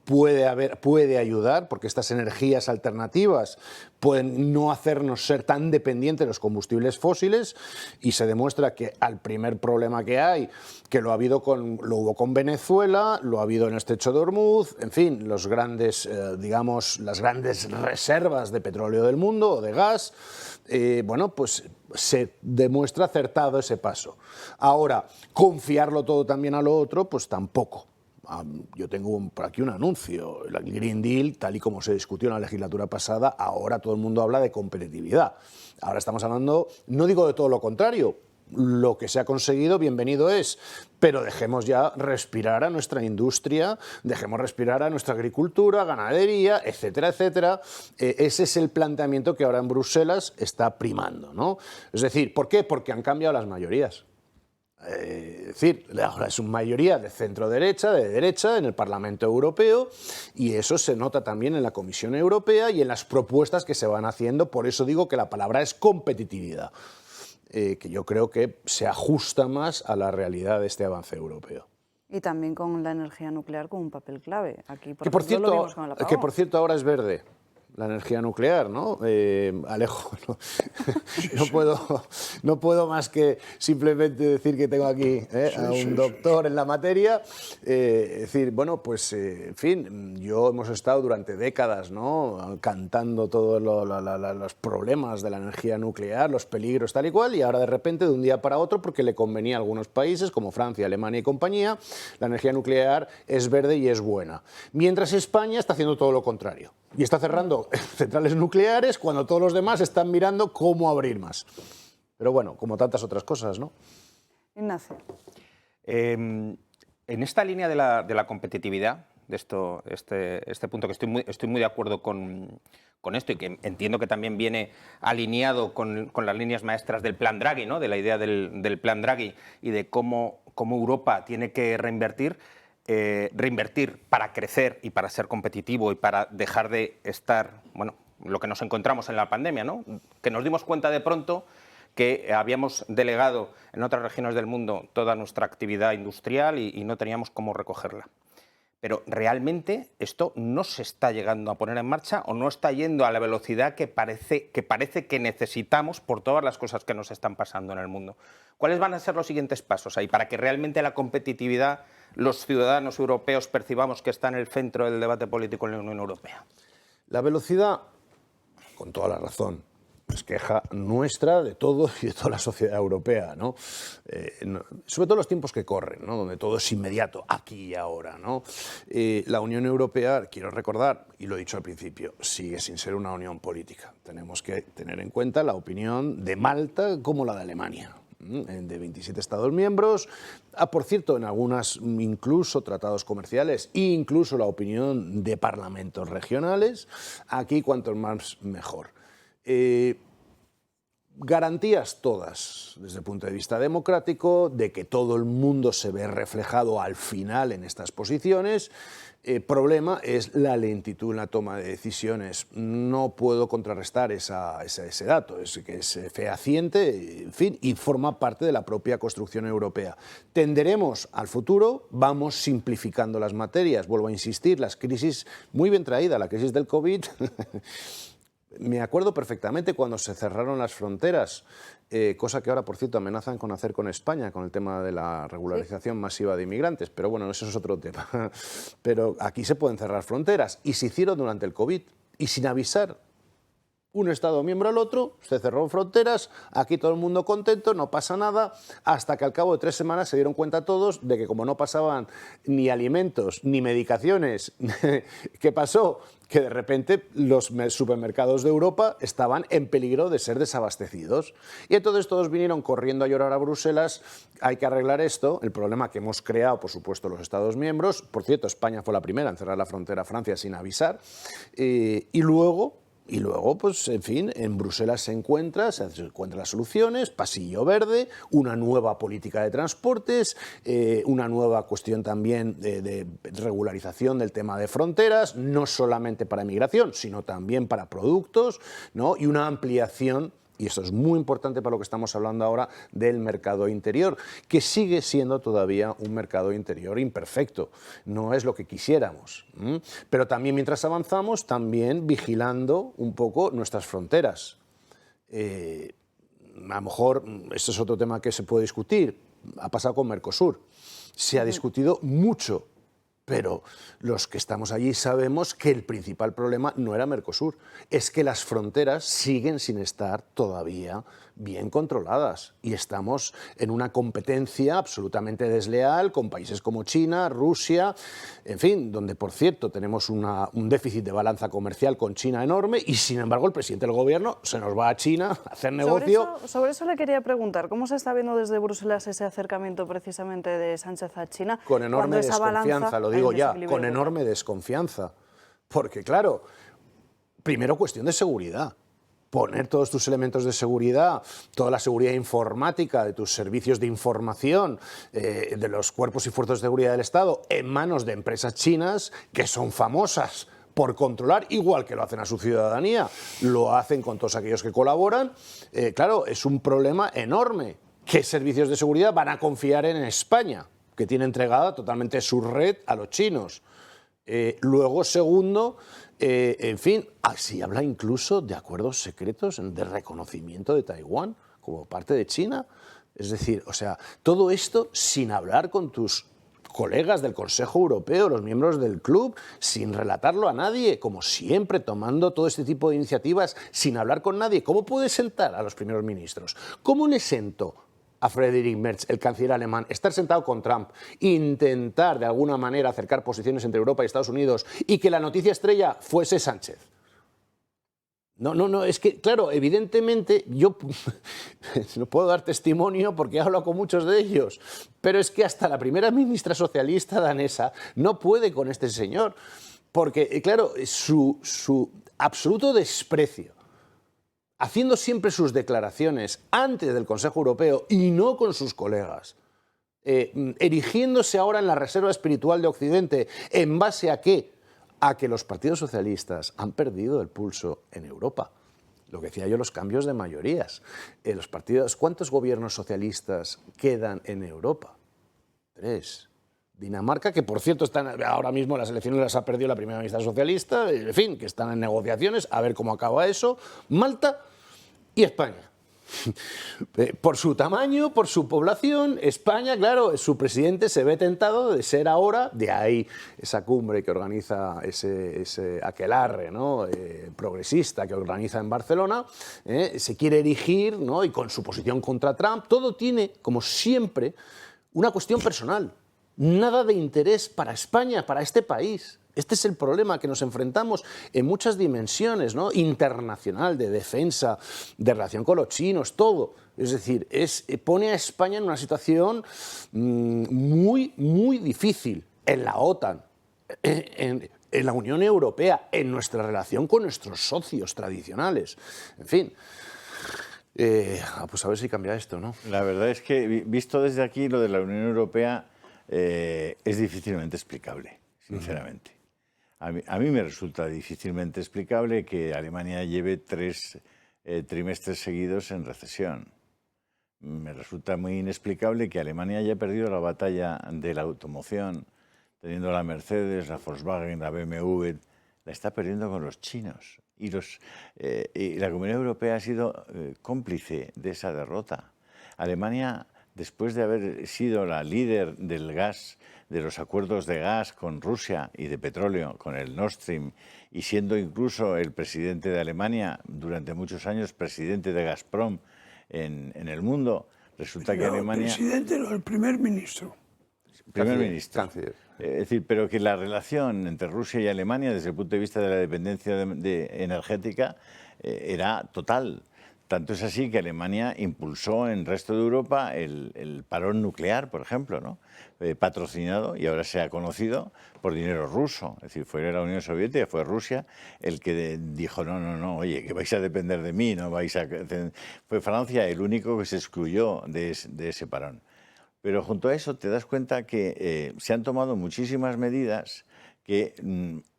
puede ayudar, porque estas energías alternativas pueden no hacernos ser tan dependientes de los combustibles fósiles, y se demuestra que al primer problema que hay, que lo hubo con Venezuela, lo ha habido en el Estrecho de Hormuz, en fin, las grandes reservas de petróleo del mundo o de gas, bueno, pues se demuestra acertado ese paso. Ahora, confiarlo todo también a lo otro, pues tampoco. Yo tengo por aquí un anuncio, el Green Deal, tal y como se discutió en la legislatura pasada, ahora todo el mundo habla de competitividad. Ahora estamos hablando, no digo de todo lo contrario, lo que se ha conseguido, bienvenido es, pero dejemos ya respirar a nuestra industria, dejemos respirar a nuestra agricultura, ganadería, etcétera, etcétera. Ese es el planteamiento que ahora en Bruselas está primando, ¿no? Es decir, ¿por qué? Porque han cambiado las mayorías. Es decir, ahora es una mayoría de centro-derecha, de derecha en el Parlamento Europeo, y eso se nota también en la Comisión Europea y en las propuestas que se van haciendo. Por eso digo que la palabra es competitividad. que yo creo que se ajusta más a la realidad de este avance europeo. Y también con la energía nuclear como un papel clave. Aquí, Que por ejemplo, lo vimos con el apagón. cierto ahora es verde. La energía nuclear, ¿no? Alejo, no puedo más que simplemente decir que tengo aquí a un doctor en la materia. Decir, bueno, pues, en fin, hemos estado durante décadas, ¿no?, cantando todos los problemas de la energía nuclear, los peligros, tal y cual, y ahora de repente, de un día para otro, porque le convenía a algunos países, como Francia, Alemania y compañía, la energía nuclear es verde y es buena. Mientras España está haciendo todo lo contrario. Y está cerrando centrales nucleares cuando todos los demás están mirando cómo abrir más. Pero bueno, como tantas otras cosas, ¿no? Ignacio. En esta línea de la competitividad, de este punto que estoy muy de acuerdo con esto y que entiendo que también viene alineado con las líneas maestras del plan Draghi, ¿no?, de la idea del plan Draghi y de cómo Europa tiene que reinvertir para crecer y para ser competitivo y para dejar de estar, bueno, lo que nos encontramos en la pandemia, ¿no?, que nos dimos cuenta de pronto que habíamos delegado en otras regiones del mundo toda nuestra actividad industrial y no teníamos cómo recogerla. Pero realmente esto no se está llegando a poner en marcha o no está yendo a la velocidad que parece que necesitamos por todas las cosas que nos están pasando en el mundo. ¿Cuáles van a ser los siguientes pasos ahí para que realmente la competitividad, los ciudadanos europeos percibamos que está en el centro del debate político en la Unión Europea? La velocidad, con toda la razón, es queja nuestra, de todo y de toda la sociedad europea, ¿no? Sobre todo los tiempos que corren, ¿no?, donde todo es inmediato, aquí y ahora, ¿no? La Unión Europea, quiero recordar, y lo he dicho al principio, sigue sin ser una unión política. Tenemos que tener en cuenta la opinión de Malta como la de Alemania, de 27 Estados miembros, por cierto, en algunas incluso tratados comerciales e incluso la opinión de parlamentos regionales. Aquí cuanto más mejor. Garantías todas, desde el punto de vista democrático, de que todo el mundo se ve reflejado al final en estas posiciones. Problema es la lentitud en la toma de decisiones. No puedo contrarrestar ese dato, es que es fehaciente, en fin, y forma parte de la propia construcción europea. Tenderemos al futuro, vamos simplificando las materias. Vuelvo a insistir, las crisis, muy bien traída, la crisis del COVID. Me acuerdo perfectamente cuando se cerraron las fronteras, cosa que ahora, por cierto, amenazan con hacer con España, con el tema de la regularización masiva de inmigrantes, pero bueno, eso es otro tema. Pero aquí se pueden cerrar fronteras, y se hicieron durante el COVID, y sin avisar un Estado miembro al otro, se cerró fronteras, aquí todo el mundo contento, no pasa nada, hasta que al cabo de 3 semanas se dieron cuenta todos de que como no pasaban ni alimentos ni medicaciones, ¿qué pasó? Que de repente los supermercados de Europa estaban en peligro de ser desabastecidos. Y entonces todos vinieron corriendo a llorar a Bruselas, hay que arreglar esto, el problema que hemos creado, por supuesto, los Estados miembros. Por cierto, España fue la primera en cerrar la frontera a Francia sin avisar, y luego, pues, en fin, en Bruselas se encuentran las soluciones, pasillo verde, una nueva política de transportes, una nueva cuestión también de regularización del tema de fronteras, no solamente para migración, sino también para productos, ¿no?, y una ampliación, y esto es muy importante para lo que estamos hablando ahora, del mercado interior, que sigue siendo todavía un mercado interior imperfecto. No es lo que quisiéramos. Pero también, mientras avanzamos, también vigilando un poco nuestras fronteras. A lo mejor, esto es otro tema que se puede discutir. Ha pasado con Mercosur. Se ha discutido mucho, pero los que estamos allí sabemos que el principal problema no era Mercosur, es que las fronteras siguen sin estar todavía bien controladas y estamos en una competencia absolutamente desleal con países como China, Rusia, en fin, donde, por cierto, tenemos un déficit de balanza comercial con China enorme y, sin embargo, el presidente del gobierno se nos va a China a hacer negocio. Sobre eso le quería preguntar, ¿cómo se está viendo desde Bruselas ese acercamiento precisamente de Sánchez a China? Con enorme desconfianza, lo digo ya, con enorme desconfianza. Porque, claro, primero cuestión de seguridad. Poner todos tus elementos de seguridad, toda la seguridad informática de tus servicios de información, de los cuerpos y fuerzas de seguridad del Estado, en manos de empresas chinas que son famosas por controlar, igual que lo hacen a su ciudadanía, lo hacen con todos aquellos que colaboran. Claro, es un problema enorme. ¿Qué servicios de seguridad van a confiar en España, que tiene entregada totalmente su red a los chinos? Luego, segundo, en fin, se habla incluso de acuerdos secretos de reconocimiento de Taiwán como parte de China. Es decir, o sea, todo esto sin hablar con tus colegas del Consejo Europeo, los miembros del club, sin relatarlo a nadie, como siempre, tomando todo este tipo de iniciativas sin hablar con nadie. ¿Cómo puedes sentar a los primeros ministros? ¿Cómo le sento a Friedrich Merz, el canciller alemán, estar sentado con Trump, intentar de alguna manera acercar posiciones entre Europa y Estados Unidos y que la noticia estrella fuese Sánchez? No, es que, claro, evidentemente yo no puedo dar testimonio porque he hablado con muchos de ellos, pero es que hasta la primera ministra socialista danesa no puede con este señor, porque, claro, su absoluto desprecio, haciendo siempre sus declaraciones antes del Consejo Europeo y no con sus colegas, erigiéndose ahora en la reserva espiritual de Occidente, ¿en base a qué? A que los partidos socialistas han perdido el pulso en Europa. Lo que decía yo, los cambios de mayorías. Los partidos, ¿cuántos gobiernos socialistas quedan en Europa? 3. Dinamarca, que por cierto están ahora mismo en las elecciones, las ha perdido la primera ministra socialista, en fin, que están en negociaciones, a ver cómo acaba eso. Malta y España. Por su tamaño, por su población, España, claro, su presidente se ve tentado de ser ahora, de ahí esa cumbre que organiza ese aquelarre, ¿no? Progresista que organiza en Barcelona, se quiere erigir, ¿no? Y con su posición contra Trump, todo tiene, como siempre, una cuestión personal, nada de interés para España, para este país. Este es el problema que nos enfrentamos en muchas dimensiones, ¿no? Internacional, de defensa, de relación con los chinos, todo. Es decir, pone a España en una situación muy, muy difícil en la OTAN, en la Unión Europea, en nuestra relación con nuestros socios tradicionales. En fin, pues a ver si cambia esto, ¿no? La verdad es que, visto desde aquí, lo de la Unión Europea es difícilmente explicable, sinceramente. A mí me resulta difícilmente explicable que Alemania lleve 3 trimestres seguidos en recesión. Me resulta muy inexplicable que Alemania haya perdido la batalla de la automoción, teniendo la Mercedes, la Volkswagen, la BMW, la está perdiendo con los chinos. Y la Comunidad Europea ha sido cómplice de esa derrota. Alemania, después de haber sido la líder del gas, de los acuerdos de gas con Rusia y de petróleo con el Nord Stream, y siendo incluso el presidente de Alemania durante muchos años presidente de Gazprom en el mundo, resulta que Alemania... Presidente, no, el primer ministro. Primer ministro. Es decir, pero que la relación entre Rusia y Alemania, desde el punto de vista de la dependencia energética, era total. Tanto es así que Alemania impulsó en el resto de Europa el parón nuclear, por ejemplo, ¿no? Patrocinado, y ahora se ha conocido por dinero ruso. Es decir, fue la Unión Soviética, fue Rusia el que dijo, no, oye, que vais a depender de mí, no vais a... Fue Francia el único que se excluyó de ese parón. Pero junto a eso te das cuenta que se han tomado muchísimas medidas que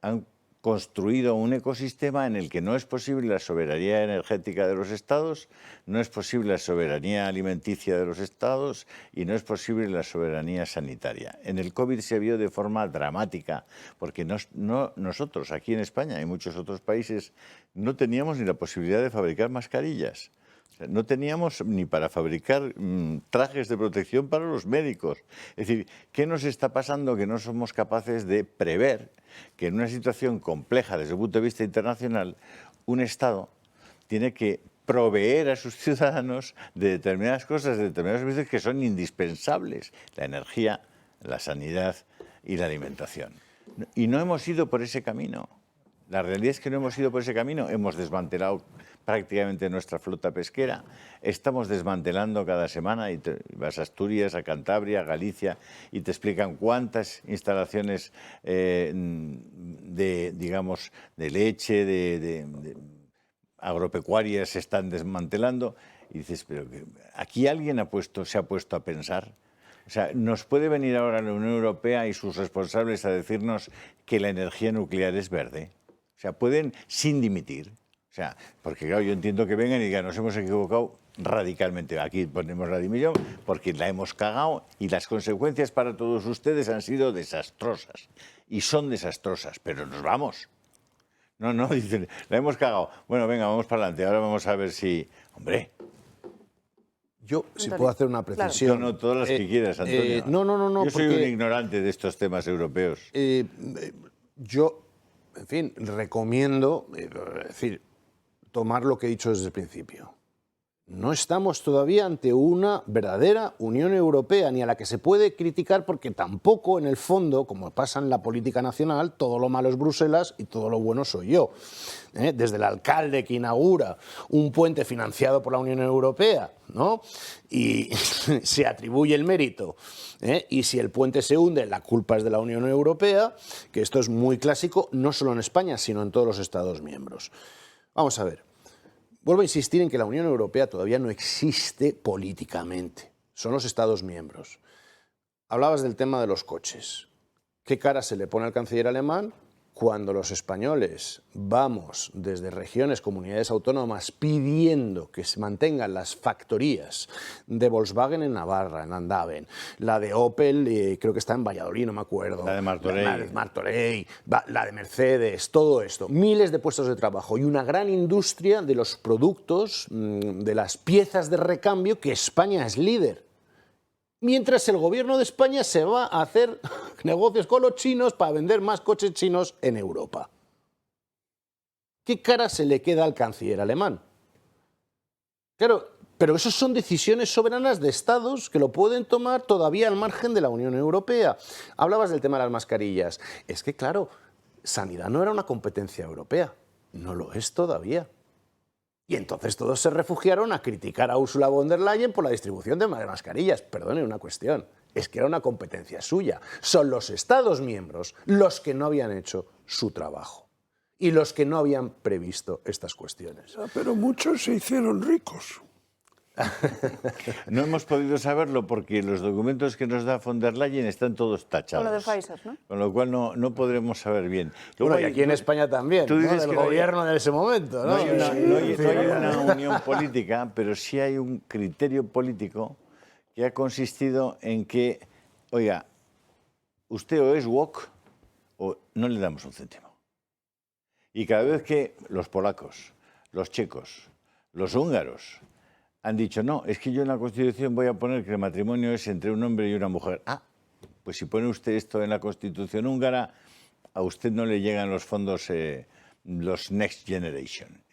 han construido un ecosistema en el que no es posible la soberanía energética de los Estados, no es posible la soberanía alimenticia de los Estados y no es posible la soberanía sanitaria. En el COVID se vio de forma dramática, porque nosotros aquí en España y muchos otros países no teníamos ni la posibilidad de fabricar mascarillas. No teníamos ni para fabricar trajes de protección para los médicos. Es decir, ¿qué nos está pasando que no somos capaces de prever que en una situación compleja desde el punto de vista internacional, un Estado tiene que proveer a sus ciudadanos de determinadas cosas, de determinados servicios que son indispensables? La energía, la sanidad y la alimentación. Y no hemos ido por ese camino. La realidad es que no hemos ido por ese camino. Hemos desmantelado prácticamente nuestra flota pesquera. Estamos desmantelando cada semana, y vas a Asturias, a Cantabria, a Galicia, y te explican cuántas instalaciones de leche, de agropecuarias se están desmantelando. Y dices, pero aquí alguien se ha puesto a pensar. O sea, ¿nos puede venir ahora la Unión Europea y sus responsables a decirnos que la energía nuclear es verde? sea, pueden sin dimitir. O sea, porque claro, yo entiendo que vengan y digan, nos hemos equivocado radicalmente. Aquí ponemos la dimisión porque la hemos cagado y las consecuencias para todos ustedes han sido desastrosas. Y son desastrosas, pero nos vamos. No, dicen, la hemos cagado. Bueno, venga, vamos para adelante. Ahora vamos a ver si... Hombre... Yo, si puedo hacer una precisión... No, todas las que quieras, Antonio. No. Yo soy un ignorante de estos temas europeos. Yo, en fin, recomiendo, tomar lo que he dicho desde el principio. No estamos todavía ante una verdadera Unión Europea, ni a la que se puede criticar, porque tampoco, en el fondo, como pasa en la política nacional, todo lo malo es Bruselas y todo lo bueno soy yo. Desde el alcalde que inaugura un puente financiado por la Unión Europea, ¿no? Y se atribuye el mérito, y si el puente se hunde, la culpa es de la Unión Europea, que esto es muy clásico, no solo en España, sino en todos los Estados miembros. Vamos a ver. Vuelvo a insistir en que la Unión Europea todavía no existe políticamente. Son los Estados miembros. Hablabas del tema de los coches. ¿Qué cara se le pone al canciller alemán cuando los españoles vamos desde regiones, comunidades autónomas, pidiendo que se mantengan las factorías de Volkswagen en Navarra, en Andaven, la de Opel, creo que está en Valladolid, no me acuerdo, la de Martorell, la de Mercedes, todo esto, miles de puestos de trabajo y una gran industria de los productos, de las piezas de recambio, que España es líder. Mientras el gobierno de España se va a hacer negocios con los chinos para vender más coches chinos en Europa. ¿Qué cara se le queda al canciller alemán? Claro, pero esas son decisiones soberanas de estados que lo pueden tomar todavía al margen de la Unión Europea. Hablabas del tema de las mascarillas. Es que, claro, sanidad no era una competencia europea. No lo es todavía. Y entonces todos se refugiaron a criticar a Ursula von der Leyen por la distribución de mascarillas. Perdone una cuestión, es que era una competencia suya. Son los Estados miembros los que no habían hecho su trabajo y los que no habían previsto estas cuestiones. Pero muchos se hicieron ricos. No hemos podido saberlo porque los documentos que nos da von der Leyen están todos tachados. Con lo de Pfizer, ¿no? Con lo cual no podremos saber bien. Luego, y aquí en España también, tú dices del que gobierno de ese momento. No hay una unión política, pero sí hay un criterio político que ha consistido en que, oiga, usted o es woke o no le damos un céntimo. Y cada vez que los polacos, los checos, los húngaros han dicho, no, es que yo en la Constitución voy a poner que el matrimonio es entre un hombre y una mujer. Ah, pues si pone usted esto en la Constitución húngara, a usted no le llegan los fondos, los Next Generation.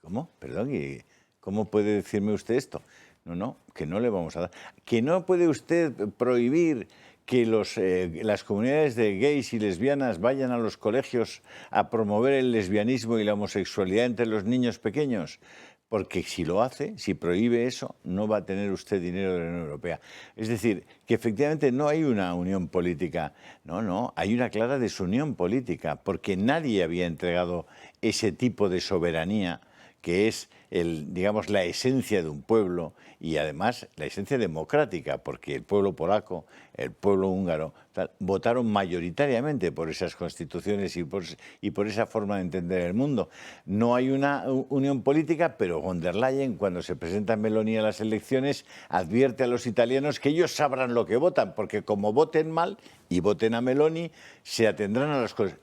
¿Cómo? Perdón, ¿y cómo puede decirme usted esto? No, que no le vamos a dar. Que no puede usted prohibir que las comunidades de gays y lesbianas vayan a los colegios a promover el lesbianismo y la homosexualidad entre los niños pequeños. Porque si lo hace, si prohíbe eso, no va a tener usted dinero de la Unión Europea. Es decir, que efectivamente no hay una unión política. No, hay una clara desunión política, porque nadie había entregado ese tipo de soberanía que es, digamos, la esencia de un pueblo y además la esencia democrática, porque el pueblo polaco, el pueblo húngaro, votaron mayoritariamente por esas constituciones y por esa forma de entender el mundo. No hay una unión política, pero von der Leyen, cuando se presenta Meloni a las elecciones, advierte a los italianos que ellos sabrán lo que votan, porque como voten mal y voten a Meloni, se atendrán a las cosas.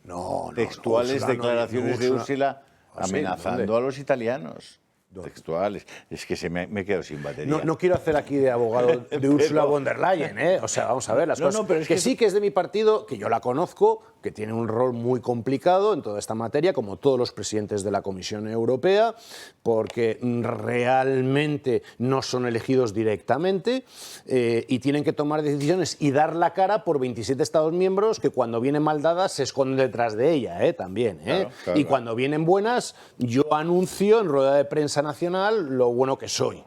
Textuales declaraciones de Ursula amenazando a los italianos. Textuales. Es que me he quedado sin batería. No quiero hacer aquí de abogado de Ursula von der Leyen, ¿eh? O sea, vamos a ver las cosas. Pero es que sí que es de mi partido, que yo la conozco, que tiene un rol muy complicado en toda esta materia, como todos los presidentes de la Comisión Europea, porque realmente no son elegidos directamente y tienen que tomar decisiones y dar la cara por 27 Estados miembros que cuando vienen mal dadas se esconden detrás de ella, también. Claro. Y cuando vienen buenas, yo anuncio en rueda de prensa nacional lo bueno que soy.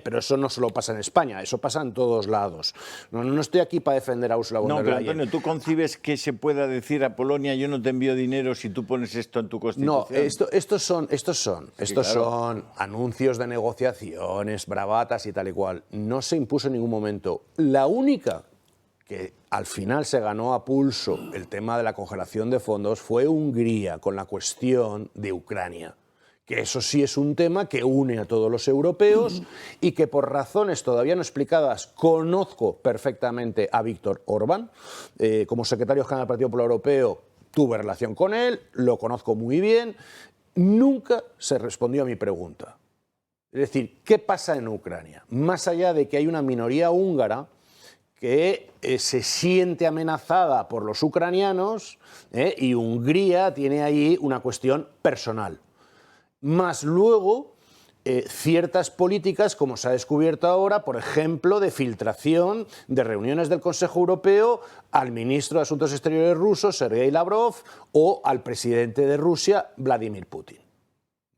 Pero eso no solo pasa en España, eso pasa en todos lados. No estoy aquí para defender a Ursula von der Leyen. No, pero Antonio, ¿tú concibes que se pueda decir a Polonia yo no te envío dinero si tú pones esto en tu Constitución? No, estos son anuncios de negociaciones, bravatas y tal y cual. No se impuso en ningún momento. La única que al final se ganó a pulso el tema de la congelación de fondos fue Hungría con la cuestión de Ucrania. Que eso sí es un tema que une a todos los europeos y que por razones todavía no explicadas conozco perfectamente a Víctor Orbán. Como secretario general del Partido Popular Europeo tuve relación con él, lo conozco muy bien. Nunca se respondió a mi pregunta. Es decir, ¿qué pasa en Ucrania? Más allá de que hay una minoría húngara que se siente amenazada por los ucranianos y Hungría tiene ahí una cuestión personal. Más luego ciertas políticas, como se ha descubierto ahora, por ejemplo, de filtración de reuniones del Consejo Europeo al ministro de Asuntos Exteriores ruso, Sergei Lavrov, o al presidente de Rusia, Vladimir Putin.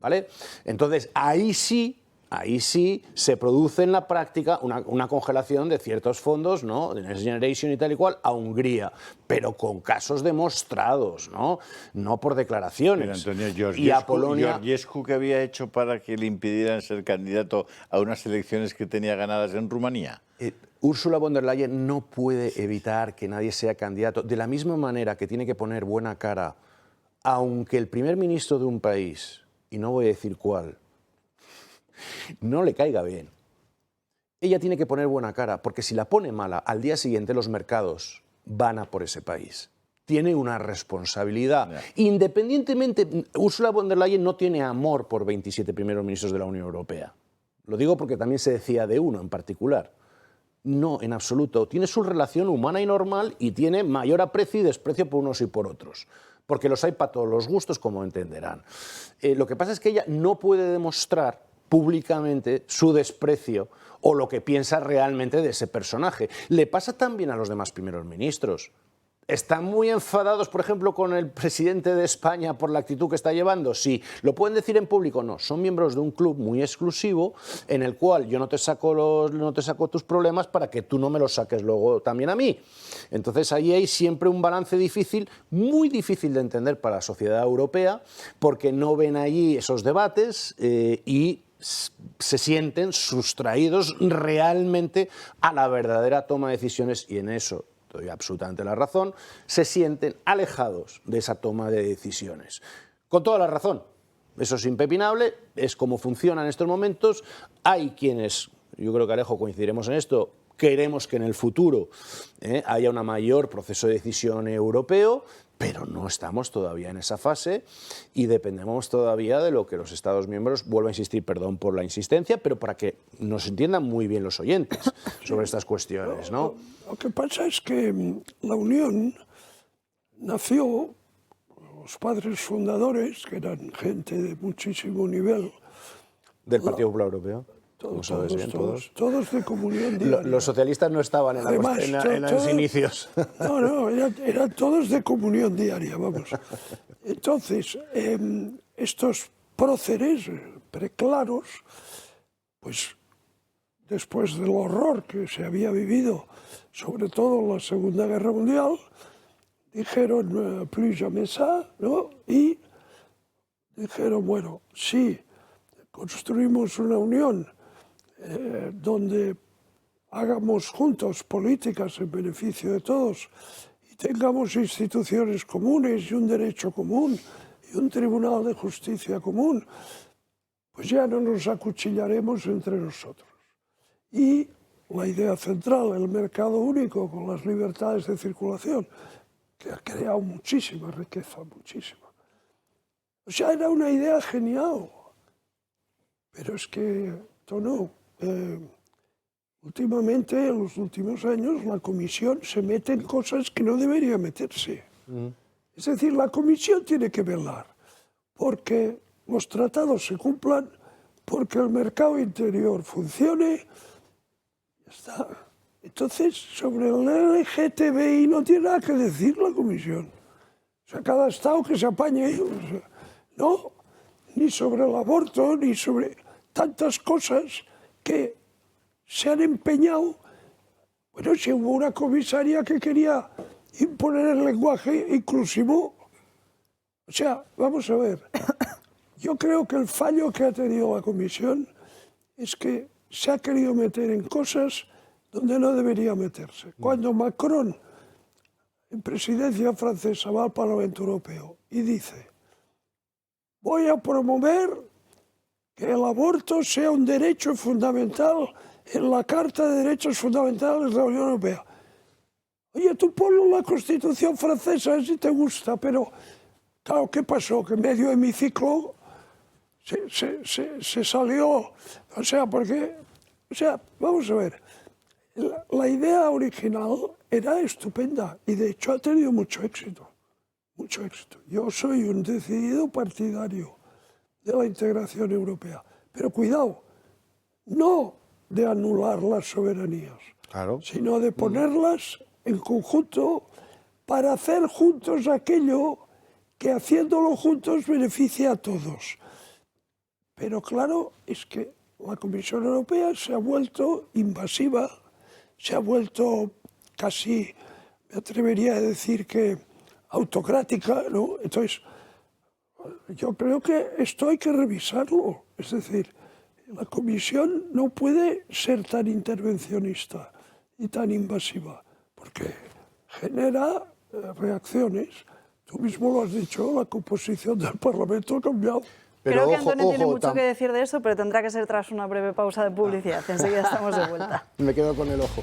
¿Vale? Entonces, ahí sí se produce en la práctica una congelación de ciertos fondos, ¿no?, de Next Generation y tal y cual, a Hungría, pero con casos demostrados, no por declaraciones. Pero Antonio, y a Polonia, Georgescu, ¿qué había hecho para que le impidieran ser candidato a unas elecciones que tenía ganadas en Rumanía? Ursula von der Leyen no puede evitar que nadie sea candidato, de la misma manera que tiene que poner buena cara, aunque el primer ministro de un país, y no voy a decir cuál, no le caiga bien. Ella tiene que poner buena cara, porque si la pone mala, al día siguiente los mercados van a por ese país. Tiene una responsabilidad. Independientemente, Ursula von der Leyen no tiene amor por 27 primeros ministros de la Unión Europea. Lo digo porque también se decía de uno en particular. No, en absoluto. Tiene su relación humana y normal y tiene mayor aprecio y desprecio por unos y por otros. Porque los hay para todos los gustos, como entenderán. Lo que pasa es que ella no puede demostrar públicamente su desprecio o lo que piensa realmente de ese personaje. Le pasa también a los demás primeros ministros. ¿Están muy enfadados, por ejemplo, con el presidente de España por la actitud que está llevando? Sí. ¿Lo pueden decir en público? No. Son miembros de un club muy exclusivo en el cual yo no te saco tus problemas para que tú no me los saques luego también a mí. Entonces ahí hay siempre un balance difícil, muy difícil de entender para la sociedad europea, porque no ven allí esos debates y se sienten sustraídos realmente a la verdadera toma de decisiones, y en eso doy absolutamente la razón, se sienten alejados de esa toma de decisiones. Con toda la razón, eso es impepinable, es como funciona en estos momentos. Hay quienes, yo creo que Alejo coincidiremos en esto, queremos que en el futuro haya un mayor proceso de decisión europeo, pero no estamos todavía en esa fase y dependemos todavía de lo que los Estados miembros, vuelvo a insistir, perdón por la insistencia, pero para que nos entiendan muy bien los oyentes sobre estas cuestiones, ¿no? Lo que pasa es que la Unión nació, los padres fundadores, que eran gente de muchísimo nivel. Del Partido Popular Europeo. Todos de comunión diaria. Los socialistas no estaban en los inicios. No, eran todos de comunión diaria, vamos. Entonces, estos próceres preclaros, pues después del horror que se había vivido, sobre todo en la Segunda Guerra Mundial, dijeron plus jamais ça, ¿no? Y dijeron, bueno, sí, construimos una unión donde hagamos juntos políticas en beneficio de todos y tengamos instituciones comunes y un derecho común y un tribunal de justicia común, pues ya no nos acuchillaremos entre nosotros. Y la idea central, el mercado único con las libertades de circulación, que ha creado muchísima riqueza, muchísima. O sea, era una idea genial, pero es que esto no. Últimamente, en los últimos años, la Comisión se mete en cosas que no debería meterse. Es decir, la Comisión tiene que velar porque los tratados se cumplan, porque el mercado interior funcione. Ya está. Entonces, sobre el LGTBI no tiene nada que decir la Comisión. O sea, cada Estado que se apañe, o sea, no, ni sobre el aborto, ni sobre tantas cosas que se han empeñado. Bueno, si hubo una comisaria que quería imponer el lenguaje inclusivo, o sea, vamos a ver, yo creo que el fallo que ha tenido la Comisión es que se ha querido meter en cosas donde no debería meterse. Cuando Macron, en presidencia francesa, va al Parlamento Europeo y dice: voy a promover que el aborto sea un derecho fundamental en la Carta de Derechos Fundamentales de la Unión Europea. Oye, tú ponlo en la Constitución francesa si te gusta, pero claro, ¿qué pasó? Que medio hemiciclo se salió. O sea, vamos a ver, la idea original era estupenda y de hecho ha tenido mucho éxito. Mucho éxito. Yo soy un decidido partidario de la integración europea. Pero cuidado, no de anular las soberanías, Claro. sino de ponerlas en conjunto para hacer juntos aquello que haciéndolo juntos beneficia a todos. Pero claro, es que la Comisión Europea se ha vuelto invasiva, se ha vuelto casi, me atrevería a decir que autocrática, ¿no? Entonces, yo creo que esto hay que revisarlo. Es decir, la Comisión no puede ser tan intervencionista y tan invasiva, porque genera reacciones. Tú mismo lo has dicho, la composición del Parlamento ha cambiado. Creo que Antonio tiene mucho que decir de eso, pero tendrá que ser tras una breve pausa de publicidad. Enseguida estamos de vuelta. Me quedo con el ojo.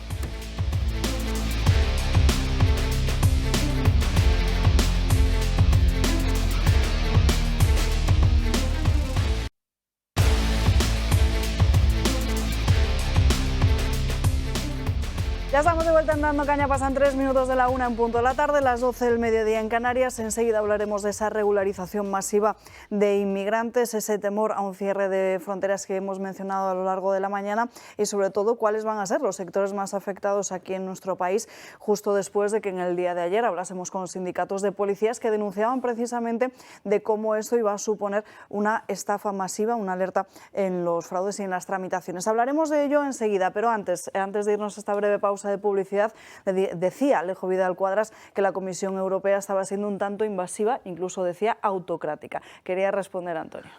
Ya estamos de vuelta en Dando Caña, pasan 3 minutos de la 1 en punto de la tarde, las 12 del mediodía en Canarias. Enseguida hablaremos de esa regularización masiva de inmigrantes, ese temor a un cierre de fronteras que hemos mencionado a lo largo de la mañana y sobre todo cuáles van a ser los sectores más afectados aquí en nuestro país, justo después de que en el día de ayer hablásemos con los sindicatos de policías que denunciaban precisamente de cómo esto iba a suponer una estafa masiva, una alerta en los fraudes y en las tramitaciones. Hablaremos de ello enseguida, pero antes de irnos a esta breve pausa de publicidad, decía Alejo Vidal Quadras que la Comisión Europea estaba siendo un tanto invasiva, incluso decía autocrática. Quería responder, Antonio.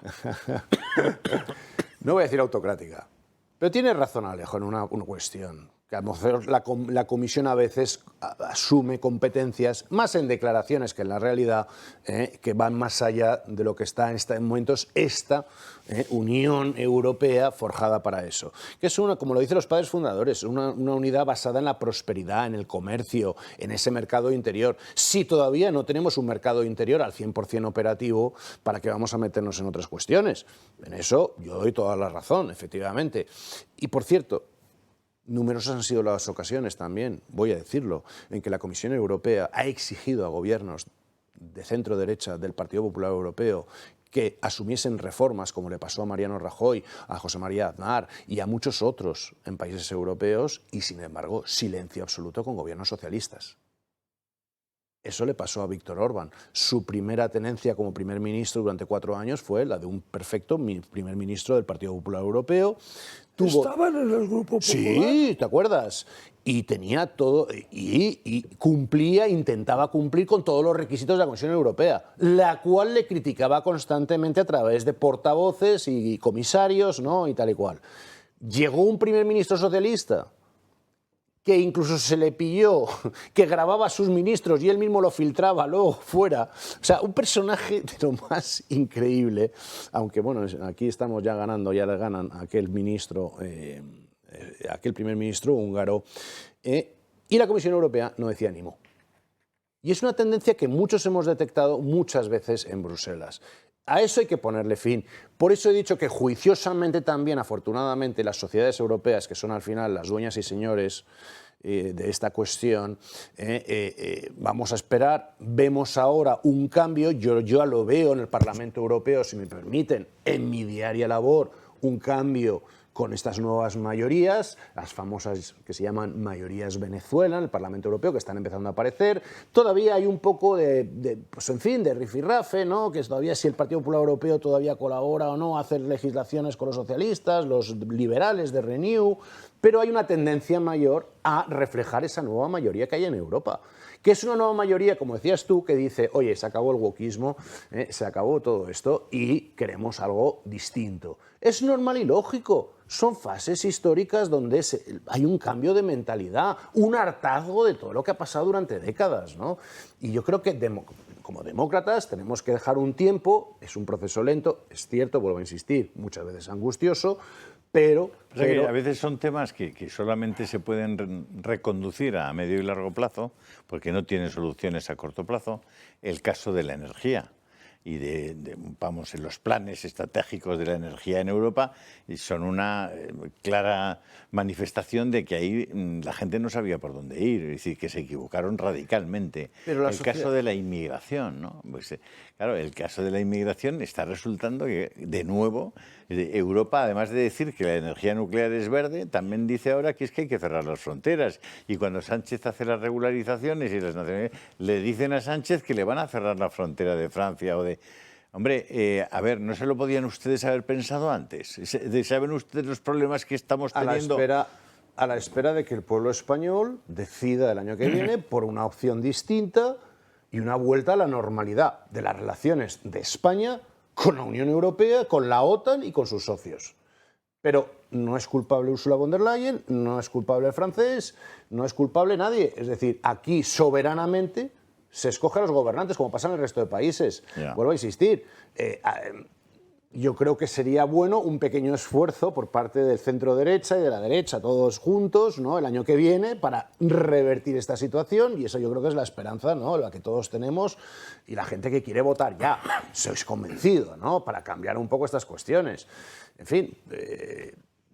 No voy a decir autocrática, pero tiene razón Alejo en una cuestión. Que a lo mejor la Comisión a veces asume competencias, más en declaraciones que en la realidad, que van más allá de lo que está en momentos esta Unión Europea forjada para eso. Que es una, como lo dicen los padres fundadores, una unidad basada en la prosperidad, en el comercio, en ese mercado interior. Si todavía no tenemos un mercado interior al 100% operativo, ¿para qué vamos a meternos en otras cuestiones? En eso yo doy toda la razón, efectivamente. Y por cierto, numerosas han sido las ocasiones también, voy a decirlo, en que la Comisión Europea ha exigido a gobiernos de centro-derecha del Partido Popular Europeo que asumiesen reformas, como le pasó a Mariano Rajoy, a José María Aznar y a muchos otros en países europeos, y sin embargo, silencio absoluto con gobiernos socialistas. Eso le pasó a Víctor Orbán. Su primera tenencia como primer ministro durante 4 años fue la de un perfecto primer ministro del Partido Popular Europeo. Estaban en el Grupo Popular. Sí, ¿te acuerdas? Y tenía todo, y cumplía, intentaba cumplir con todos los requisitos de la Comisión Europea, la cual le criticaba constantemente a través de portavoces y comisarios, ¿no? Y tal y cual. Llegó un primer ministro socialista que incluso se le pilló, que grababa a sus ministros y él mismo lo filtraba luego fuera. O sea, un personaje de lo más increíble, aunque bueno, aquí estamos ya ganando, ya le ganan a aquel ministro, aquel primer ministro húngaro, y la Comisión Europea no decía ni mu. Y es una tendencia que muchos hemos detectado muchas veces en Bruselas. A eso hay que ponerle fin. Por eso he dicho que juiciosamente también, afortunadamente, las sociedades europeas, que son al final las dueñas y señores de esta cuestión, vamos a esperar. Vemos ahora un cambio, yo ya lo veo en el Parlamento Europeo, si me permiten, en mi diaria labor, un cambio con estas nuevas mayorías, las famosas que se llaman mayorías Venezuela en el Parlamento Europeo, que están empezando a aparecer. Todavía hay un poco pues en fin, de rifirrafe, ¿no? Que todavía si el Partido Popular Europeo todavía colabora o no a hacer legislaciones con los socialistas, los liberales de Renew, pero hay una tendencia mayor a reflejar esa nueva mayoría que hay en Europa. Que es una nueva mayoría, como decías tú, que dice, oye, se acabó el wokismo, se acabó todo esto y queremos algo distinto. Es normal y lógico. Son fases históricas donde hay un cambio de mentalidad, un hartazgo de todo lo que ha pasado durante décadas, ¿no? Y yo creo que como demócratas tenemos que dejar un tiempo, es un proceso lento, es cierto, vuelvo a insistir, muchas veces angustioso, pero que a veces son temas que solamente se pueden reconducir a medio y largo plazo, porque no tienen soluciones a corto plazo. El caso de la energía y vamos, en los planes estratégicos de la energía en Europa son una clara manifestación de que ahí la gente no sabía por dónde ir, es decir, que se equivocaron radicalmente. Pero el caso de la inmigración, ¿no? Pues, claro, el caso de la inmigración está resultando que, de nuevo, Europa, además de decir que la energía nuclear es verde, también dice ahora que es que hay que cerrar las fronteras. Y cuando Sánchez hace las regularizaciones y las naciones, le dicen a Sánchez que le van a cerrar la frontera de Francia o de... Hombre, a ver, ¿no se lo podían ustedes haber pensado antes? ¿Saben ustedes los problemas que estamos teniendo? A la espera de que el pueblo español decida el año que viene por una opción distinta y una vuelta a la normalidad de las relaciones de España con la Unión Europea, con la OTAN y con sus socios. Pero no es culpable Ursula von der Leyen, no es culpable el francés, no es culpable nadie. Es decir, aquí soberanamente se escoge a los gobernantes, como pasa en el resto de países. Yeah. Vuelvo a insistir. Yo creo que sería bueno un pequeño esfuerzo por parte del centro-derecha y de la derecha, todos juntos, ¿no?, el año que viene, para revertir esta situación, y eso yo creo que es la esperanza, ¿no?, la que todos tenemos, y la gente que quiere votar ya, sois convencido, ¿no?, para cambiar un poco estas cuestiones. En fin,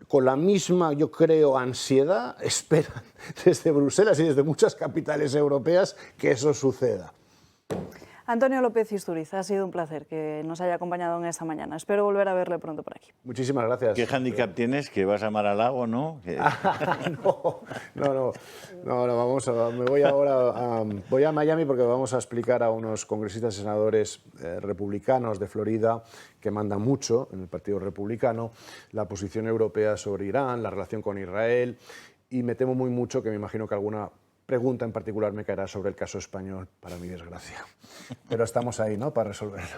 con la misma, yo creo, ansiedad, esperan desde Bruselas y desde muchas capitales europeas que eso suceda. Antonio López Istúriz, ha sido un placer que nos haya acompañado en esta mañana. Espero volver a verle pronto por aquí. Muchísimas gracias. ¿Qué hándicap tienes? ¿Que vas a Mar-a-Lago, no? No, me voy ahora voy a Miami porque vamos a explicar a unos congresistas y senadores republicanos de Florida que mandan mucho en el Partido Republicano la posición europea sobre Irán, la relación con Israel, y me temo muy mucho que me imagino que alguna pregunta en particular me caerá sobre el caso español, para mi desgracia. Pero estamos ahí, ¿no?, para resolverlo.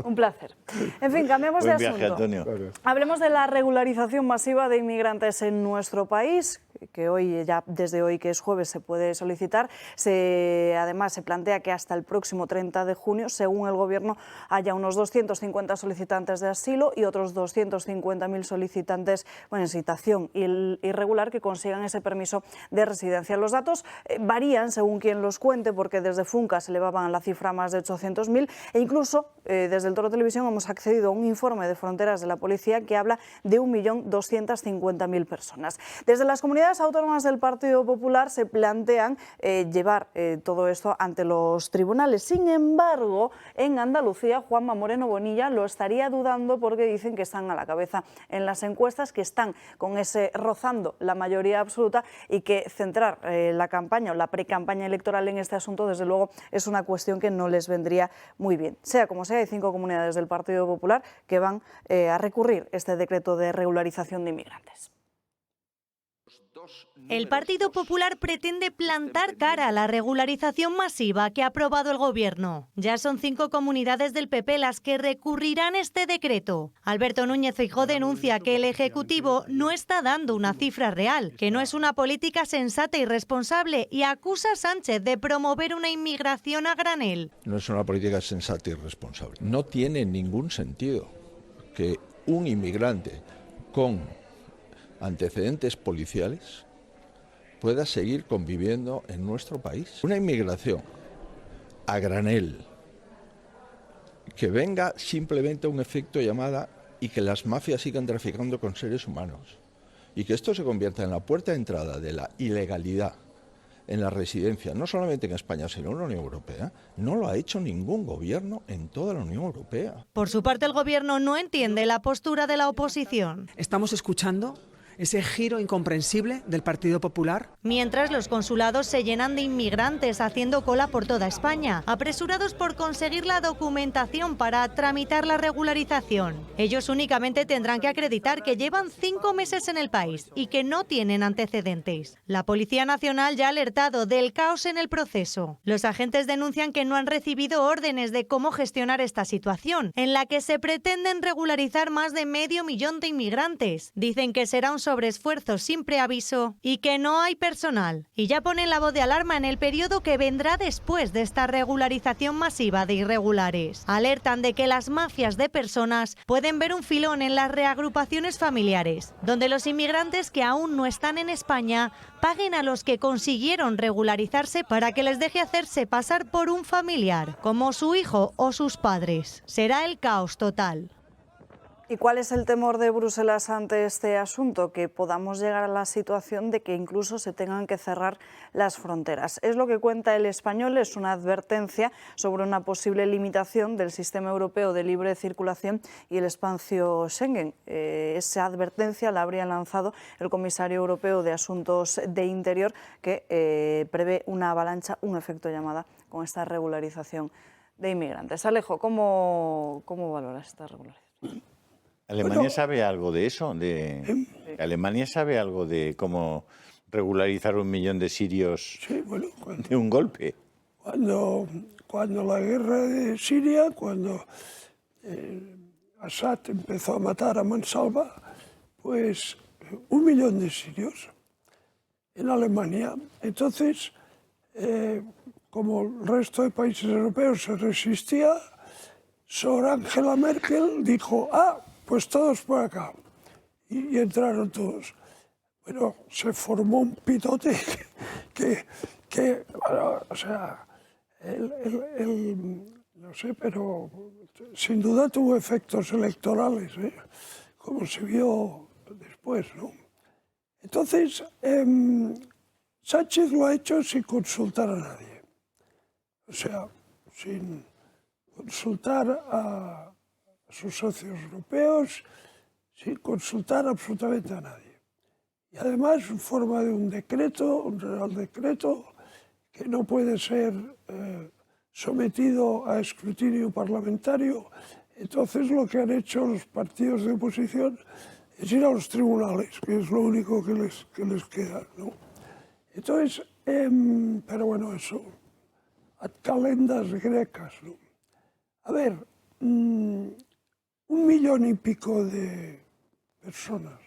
Un placer. En fin, cambiamos de asunto. Buen viaje, Antonio. Hablemos de la regularización masiva de inmigrantes en nuestro país, que hoy, ya desde hoy que es jueves, se puede solicitar. Además, se plantea que hasta el próximo 30 de junio, según el Gobierno, haya unos 250 solicitantes de asilo y otros 250.000 solicitantes en situación irregular que consigan ese permiso de residencia. Los datos varían según quien los cuente, porque desde Funca se elevaban la cifra a más de 800.000 e incluso desde el Toro Televisión hemos accedido a un informe de Fronteras de la Policía que habla de 1.250.000 personas. Desde las comunidades autónomas del Partido Popular se plantean llevar todo esto ante los tribunales. Sin embargo, en Andalucía, Juanma Moreno Bonilla lo estaría dudando porque dicen que están a la cabeza en las encuestas, que están con ese rozando la mayoría absoluta y que centrar la campaña o la precampaña electoral en este asunto, desde luego, es una cuestión que no les vendría muy bien. Sea como sea, hay 5 comunidades del Partido Popular que van a recurrir este decreto de regularización de inmigrantes. El Partido Popular pretende plantar cara a la regularización masiva que ha aprobado el Gobierno. Ya son 5 comunidades del PP las que recurrirán este decreto. Alberto Núñez Feijóo denuncia que el Ejecutivo no está dando una cifra real, que no es una política sensata y responsable, y acusa a Sánchez de promover una inmigración a granel. No es una política sensata y responsable. No tiene ningún sentido que un inmigrante con antecedentes policiales pueda seguir conviviendo en nuestro país. Una inmigración a granel, que venga simplemente a un efecto llamada y que las mafias sigan traficando con seres humanos y que esto se convierta en la puerta de entrada de la ilegalidad en la residencia, no solamente en España, sino en la Unión Europea, no lo ha hecho ningún gobierno en toda la Unión Europea. Por su parte, el Gobierno no entiende la postura de la oposición. Estamos escuchando ese giro incomprensible del Partido Popular. Mientras los consulados se llenan de inmigrantes haciendo cola por toda España, apresurados por conseguir la documentación para tramitar la regularización. Ellos únicamente tendrán que acreditar que llevan 5 meses en el país y que no tienen antecedentes. La Policía Nacional ya ha alertado del caos en el proceso. Los agentes denuncian que no han recibido órdenes de cómo gestionar esta situación, en la que se pretenden regularizar más de 500.000 de inmigrantes. Dicen que será un sobreesfuerzo sin preaviso y que no hay personal. Y ya ponen la voz de alarma en el periodo que vendrá después de esta regularización masiva de irregulares. Alertan de que las mafias de personas pueden ver un filón en las reagrupaciones familiares, donde los inmigrantes que aún no están en España paguen a los que consiguieron regularizarse para que les deje hacerse pasar por un familiar, como su hijo o sus padres. Será el caos total. ¿Y cuál es el temor de Bruselas ante este asunto? Que podamos llegar a la situación de que incluso se tengan que cerrar las fronteras. Es lo que cuenta El Español, es una advertencia sobre una posible limitación del sistema europeo de libre circulación y el espacio Schengen. Esa advertencia la habría lanzado el comisario europeo de Asuntos de Interior, que prevé una avalancha, un efecto llamada, con esta regularización de inmigrantes. Alejo, ¿cómo valoras esta regularización? ¿Alemania sabe algo de eso? ¿Alemania sabe algo de cómo regularizar 1 millón de sirios de un golpe? Cuando la guerra de Siria, cuando Assad empezó a matar a mansalva, pues 1 millón de sirios en Alemania. Entonces, como el resto de países europeos se resistía, Sor Angela Merkel dijo, pues todos por acá. Y entraron todos. Bueno, se formó un pitote que o sea, no sé, pero sin duda tuvo efectos electorales, como se vio después, ¿no? Entonces, Sánchez lo ha hecho sin consultar a nadie. O sea, sin consultar a sus socios europeos, sin consultar absolutamente a nadie. Y además en forma de un decreto, un real decreto, que no puede ser sometido a escrutinio parlamentario. Entonces lo que han hecho los partidos de oposición es ir a los tribunales, que es lo único que les queda, ¿no? Entonces, pero bueno, eso, ad calendas grecas, ¿no? A ver, 1 millón y pico de personas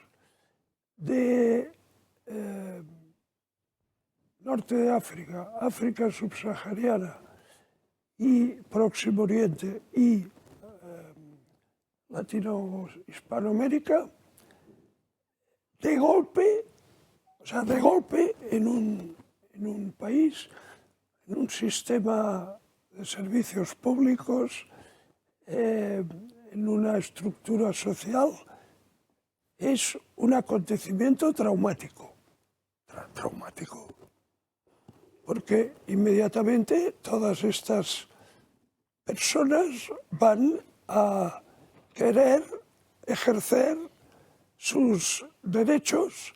de norte de África, África subsahariana y Próximo Oriente y Hispanoamérica, de golpe en un país, en un sistema de servicios públicos, en una estructura social, es un acontecimiento traumático. Traumático. Porque inmediatamente todas estas personas van a querer ejercer sus derechos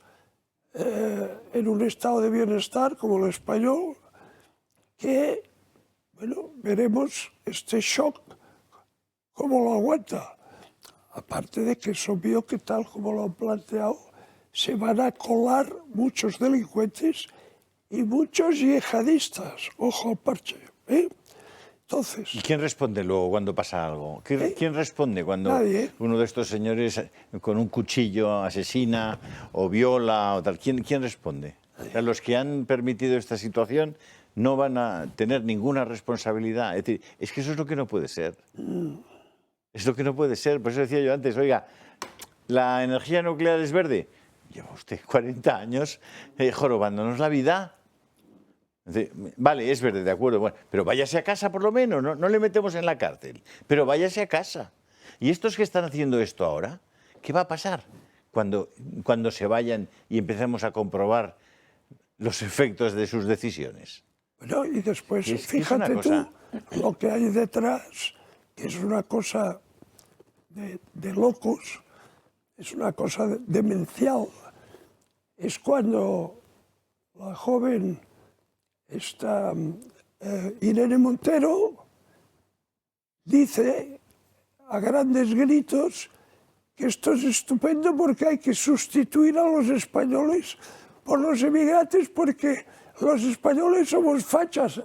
en un estado de bienestar como el español, que, bueno, veremos este shock cómo lo aguanta. Aparte de que es obvio que, tal como lo han planteado, se van a colar muchos delincuentes y muchos yihadistas. Ojo al parche, ¿eh? Entonces, ¿y quién responde luego cuando pasa algo? ¿Quién responde cuando nadie. Uno de estos señores con un cuchillo asesina o viola o tal? ¿Quién responde? O sea, los que han permitido esta situación no van a tener ninguna responsabilidad. Es decir, es que eso es lo que no puede ser. Es lo que no puede ser. Por eso decía yo antes, oiga, ¿la energía nuclear es verde? Lleva usted 40 años jorobándonos la vida. Vale, es verde, de acuerdo, bueno, pero váyase a casa por lo menos, no le metemos en la cárcel, pero váyase a casa. ¿Y estos que están haciendo esto ahora? ¿Qué va a pasar cuando se vayan y empecemos a comprobar los efectos de sus decisiones? Bueno, y después, fíjate tú, lo que hay detrás, que es una cosa de locos, es una cosa demencial. es cuando la joven Irene Montero dice a grandes gritos que esto es estupendo porque hay que sustituir a los españoles por los emigrantes porque los españoles somos fachas.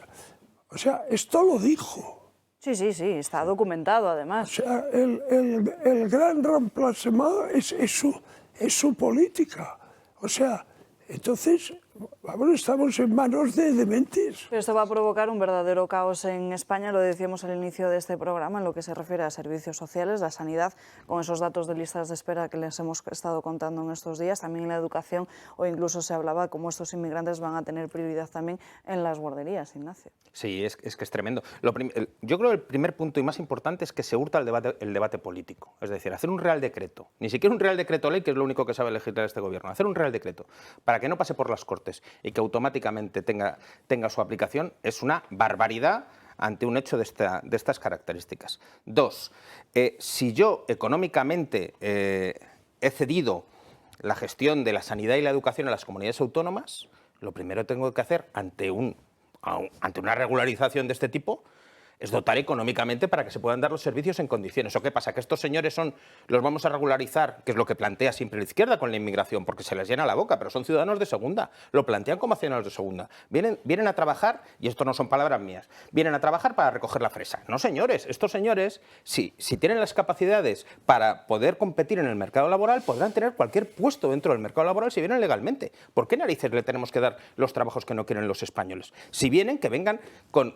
O sea, esto lo dijo. Sí, sí, sí, está documentado además. O sea, el gran remplacement es su política. O sea, entonces, vamos, estamos en manos de dementes. Pero esto va a provocar un verdadero caos en España, lo decíamos al inicio de este programa, en lo que se refiere a servicios sociales, la sanidad, con esos datos de listas de espera que les hemos estado contando en estos días, también en la educación, o incluso se hablaba cómo estos inmigrantes van a tener prioridad también en las guarderías, Ignacio. Sí, es que es tremendo. Yo creo que el primer punto y más importante es que se hurta el debate político. Es decir, hacer un real decreto, ni siquiera un real decreto ley, que es lo único que sabe legislar este gobierno, hacer un real decreto para que no pase por las Cortes y que automáticamente tenga su aplicación es una barbaridad ante un hecho de estas características. Dos, si yo económicamente he cedido la gestión de la sanidad y la educación a las comunidades autónomas, lo primero que tengo que hacer ante una regularización de este tipo es dotar económicamente para que se puedan dar los servicios en condiciones. ¿O qué pasa? ¿Que estos señores los vamos a regularizar, que es lo que plantea siempre la izquierda con la inmigración, porque se les llena la boca, pero son ciudadanos de segunda, lo plantean como ciudadanos de segunda? Vienen a trabajar, y esto no son palabras mías, vienen a trabajar para recoger la fresa. No, señores, estos señores, si tienen las capacidades para poder competir en el mercado laboral, podrán tener cualquier puesto dentro del mercado laboral si vienen legalmente. ¿Por qué narices le tenemos que dar los trabajos que no quieren los españoles? Si vienen, que vengan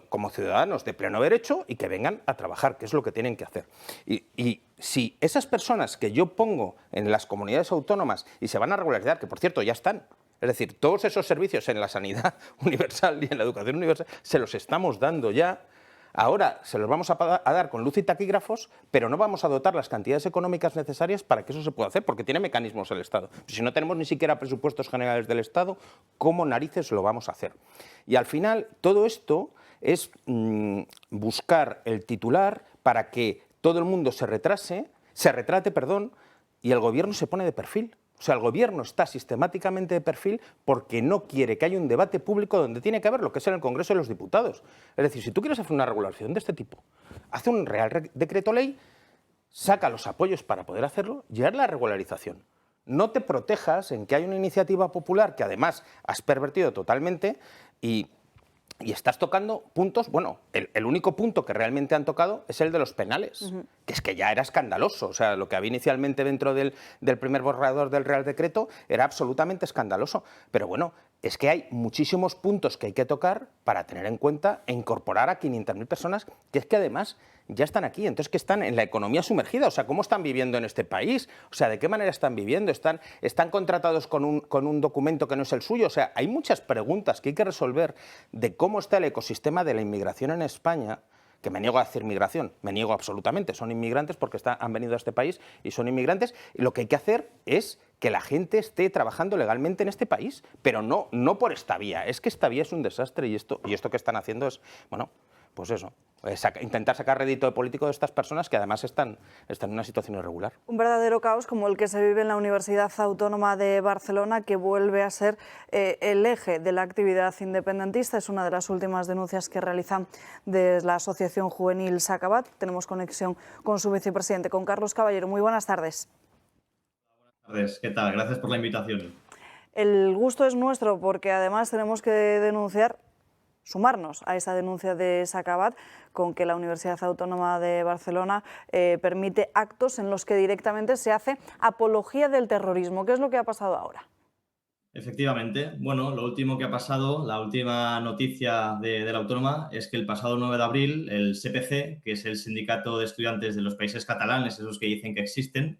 como ciudadanos de pleno derecho y que vengan a trabajar, que es lo que tienen que hacer. Y si esas personas que yo pongo en las comunidades autónomas y se van a regularizar, que por cierto ya están, es decir, todos esos servicios en la sanidad universal y en la educación universal se los estamos dando ya, ahora se los vamos a dar con luz y taquígrafos, pero no vamos a dotar las cantidades económicas necesarias para que eso se pueda hacer, porque tiene mecanismos el Estado. Si no tenemos ni siquiera presupuestos generales del Estado, ¿cómo narices lo vamos a hacer? Y al final, todo esto es buscar el titular para que todo el mundo se retrate, y el gobierno se pone de perfil. O sea, el gobierno está sistemáticamente de perfil porque no quiere que haya un debate público donde tiene que haber lo que es en el Congreso de los Diputados. Es decir, si tú quieres hacer una regulación de este tipo, hace un real decreto ley, saca los apoyos para poder hacerlo y haz la regularización. No te protejas en que hay una iniciativa popular que además has pervertido totalmente y estás tocando puntos, bueno, el único punto que realmente han tocado es el de los penales, que es que ya era escandaloso. O sea, lo que había inicialmente dentro del primer borrador del Real Decreto era absolutamente escandaloso. Pero bueno, es que hay muchísimos puntos que hay que tocar para tener en cuenta e incorporar a 500.000 personas, que es que además ya están aquí, entonces que están en la economía sumergida. O sea, ¿cómo están viviendo en este país? O sea, ¿de qué manera están viviendo? ¿Están contratados con un documento que no es el suyo? O sea, hay muchas preguntas que hay que resolver de cómo está el ecosistema de la inmigración en España, que me niego a decir migración, me niego absolutamente, son inmigrantes porque han venido a este país y son inmigrantes, y lo que hay que hacer es que la gente esté trabajando legalmente en este país, pero no por esta vía, es que esta vía es un desastre y esto que están haciendo es, bueno, pues eso, intentar sacar rédito político de estas personas que además están en una situación irregular. Un verdadero caos como el que se vive en la Universidad Autónoma de Barcelona, que vuelve a ser el eje de la actividad independentista. Es una de las últimas denuncias que realizan desde la Asociación Juvenil Sacabat. Tenemos conexión con su vicepresidente, con Carlos Caballero. Muy buenas tardes. Buenas tardes, ¿qué tal? Gracias por la invitación. El gusto es nuestro porque además tenemos que sumarnos a esa denuncia de Sacabat con que la Universidad Autónoma de Barcelona permite actos en los que directamente se hace apología del terrorismo. ¿Qué es lo que ha pasado ahora? Efectivamente, bueno, lo último que ha pasado, la última noticia de la Autónoma es que el pasado 9 de abril el SPC, que es el Sindicato de Estudiantes de los Países Catalanes, esos que dicen que existen,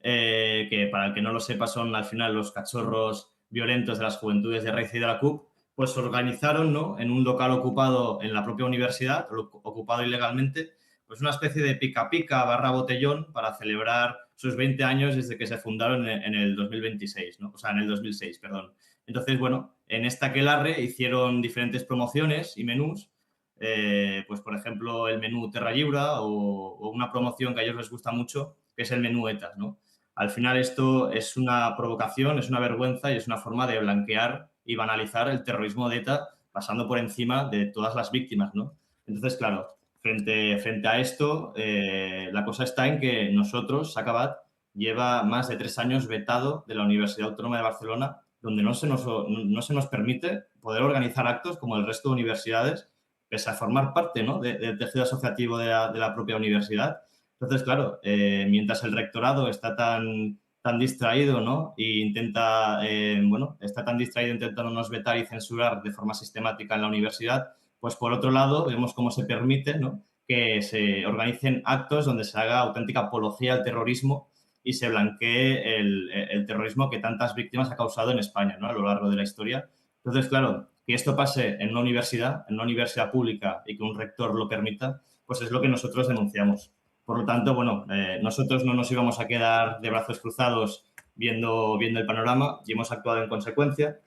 que para el que no lo sepa son al final los cachorros violentos de las juventudes de Raíz y de la CUP, pues organizaron, ¿no?, en un local ocupado en la propia universidad, ocupado ilegalmente, pues una especie de pica-pica / botellón para celebrar sus 20 años desde que se fundaron en el 2026, ¿no? O sea, en el 2006, perdón. Entonces, bueno, en esta aquelarre hicieron diferentes promociones y menús, pues por ejemplo el menú Terra Lliure o una promoción que a ellos les gusta mucho, que es el menú ETA, ¿no? Al final esto es una provocación, es una vergüenza y es una forma de blanquear y banalizar el terrorismo de ETA pasando por encima de todas las víctimas, ¿no? Entonces, claro, frente a esto, la cosa está en que nosotros, Sacabad, lleva más de 3 años vetado de la Universidad Autónoma de Barcelona, donde no se nos permite poder organizar actos como el resto de universidades, pese a formar parte, ¿no?, del tejido asociativo de la propia universidad. Entonces, claro, mientras el rectorado está tan distraído, ¿no?, e está tan distraído intentándonos vetar y censurar de forma sistemática en la universidad, pues por otro lado vemos cómo se permite, ¿no?, que se organicen actos donde se haga auténtica apología al terrorismo y se blanquee el terrorismo que tantas víctimas ha causado en España, ¿no?, a lo largo de la historia. Entonces, claro, que esto pase en una universidad pública y que un rector lo permita, pues es lo que nosotros denunciamos. Por lo tanto, bueno, nosotros no nos íbamos a quedar de brazos cruzados viendo el panorama y hemos actuado en consecuencia.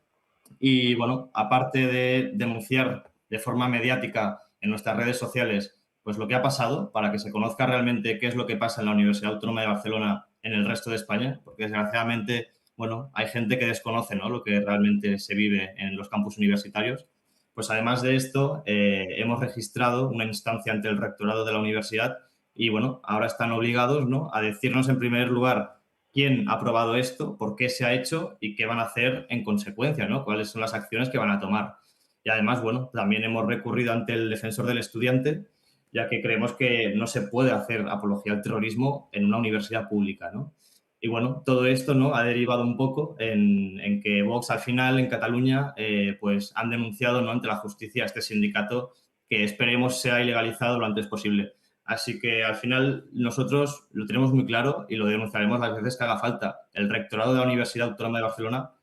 Y, bueno, aparte de denunciar de forma mediática en nuestras redes sociales pues lo que ha pasado, para que se conozca realmente qué es lo que pasa en la Universidad Autónoma de Barcelona en el resto de España, porque desgraciadamente, bueno, hay gente que desconoce, ¿no?, lo que realmente se vive en los campus universitarios. Pues además de esto, hemos registrado una instancia ante el rectorado de la universidad y, bueno, ahora están obligados, ¿no?, a decirnos en primer lugar quién ha aprobado esto, por qué se ha hecho y qué van a hacer en consecuencia, ¿no?, cuáles son las acciones que van a tomar. Y además, bueno, también hemos recurrido ante el defensor del estudiante, ya que creemos que no se puede hacer apología al terrorismo en una universidad pública, ¿no? Y bueno, todo esto, ¿no?, ha derivado un poco en que Vox al final en Cataluña pues han denunciado, ¿no?, ante la justicia a este sindicato, que esperemos sea ilegalizado lo antes posible. Así que al final nosotros lo tenemos muy claro y lo denunciaremos las veces que haga falta. El rectorado de la Universidad Autónoma de Barcelona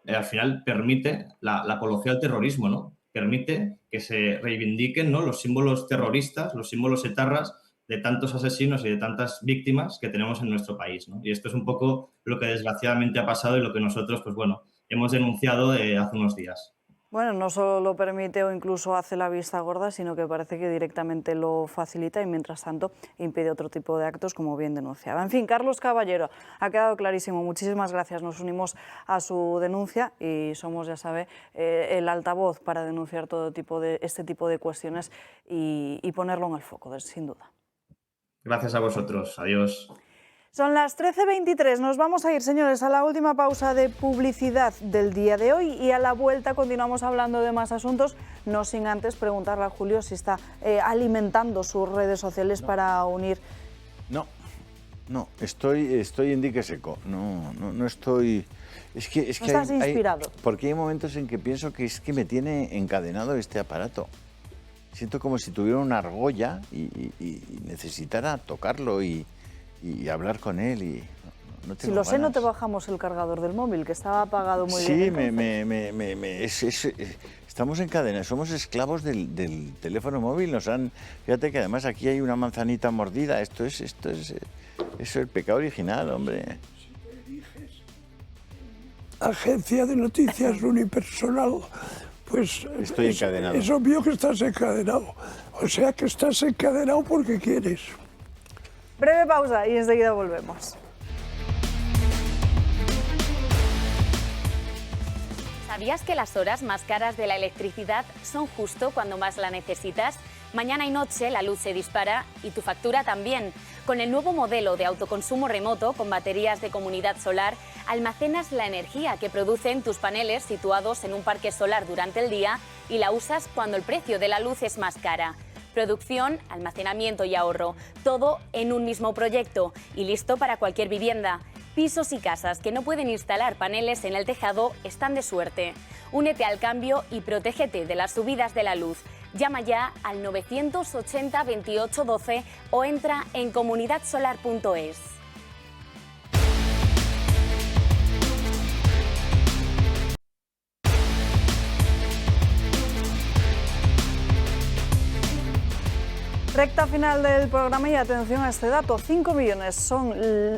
al final permite la apología al terrorismo, ¿no? Permite que se reivindiquen, ¿no?, los símbolos terroristas, los símbolos etarras de tantos asesinos y de tantas víctimas que tenemos en nuestro país, ¿no? Y esto es un poco lo que desgraciadamente ha pasado y lo que nosotros, pues bueno, hemos denunciado hace unos días. Bueno, no solo lo permite o incluso hace la vista gorda, sino que parece que directamente lo facilita y, mientras tanto, impide otro tipo de actos, como bien denunciaba. En fin, Carlos Caballero, ha quedado clarísimo. Muchísimas gracias. Nos unimos a su denuncia y somos, ya sabe, el altavoz para denunciar este tipo de cuestiones y ponerlo en el foco, sin duda. Gracias a vosotros. Adiós. Son las 13:23. Nos vamos a ir, señores, a la última pausa de publicidad del día de hoy y a la vuelta continuamos hablando de más asuntos, no sin antes preguntarle a Julio si está alimentando sus redes sociales para unir. No, estoy en dique seco. No estoy. Es que ¿No estás inspirado? Porque hay momentos en que pienso que es que me tiene encadenado este aparato. Siento como si tuviera una argolla y necesitara tocarlo y hablar con él y no tengo Si lo sé, ganas. no te bajamos el cargador del móvil, que estaba apagado muy bien. Sí, estamos encadenados, somos esclavos del teléfono móvil. Fíjate que además aquí hay una manzanita mordida. Eso es el pecado original, hombre. Agencia de noticias unipersonal, pues estoy encadenado. Es obvio que estás encadenado. O sea que estás encadenado porque quieres. Breve pausa y enseguida volvemos. ¿Sabías que las horas más caras de la electricidad son justo cuando más la necesitas? Mañana y noche la luz se dispara y tu factura también. Con el nuevo modelo de autoconsumo remoto con baterías de comunidad solar, almacenas la energía que producen tus paneles situados en un parque solar durante el día y la usas cuando el precio de la luz es más cara. Producción, almacenamiento y ahorro, todo en un mismo proyecto y listo para cualquier vivienda. Pisos y casas que no pueden instalar paneles en el tejado están de suerte. Únete al cambio y protégete de las subidas de la luz. Llama ya al 980 28 12 o entra en comunidadsolar.es. Recta final del programa y atención a este dato, 5 millones